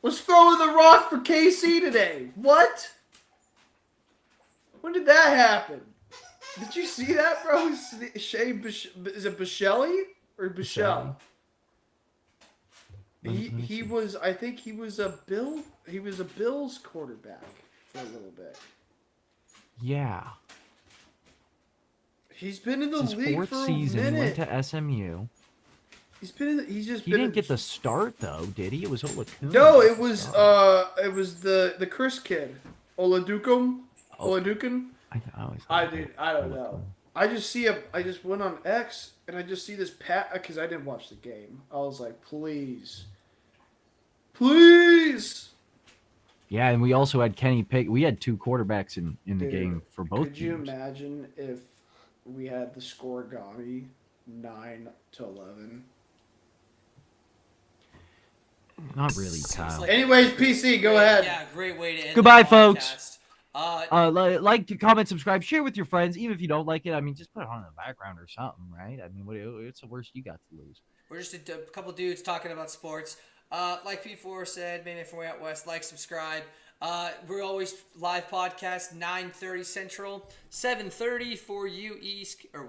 was throwing the rock for KC today. What? When did that happen? Did you see that, bro? Shane is it Buechele or Buechele? He was. I think he was a Bills quarterback for a little bit. Yeah. He's been in the His league fourth for a season. minute. He went to SMU. He's just He been. didn't get the start though, did he? It was Olakun. No, it was the Chris kid, Oladukum, Oladukin. I don't know. I just see him. I just went on X and I just see this because I didn't watch the game. I was like, please. Yeah, and we also had Kenny Pick. We had 2 quarterbacks in the Dude, game for both Could you teams. imagine if we had the scoregami 9-11? Not really, Kyle. like- Anyways, PC, go ahead. Yeah, great way to end Goodbye, the folks. podcast. Like, comment, subscribe, share with your friends. Even if you don't like it, I mean, just put it on in the background or something, right? I mean, what's the worst you got to lose? We're just a couple dudes talking about sports. Like P4 said, mainly from way out west. Like, subscribe. We're always live podcast 9:30 Central, 7:30 for you East or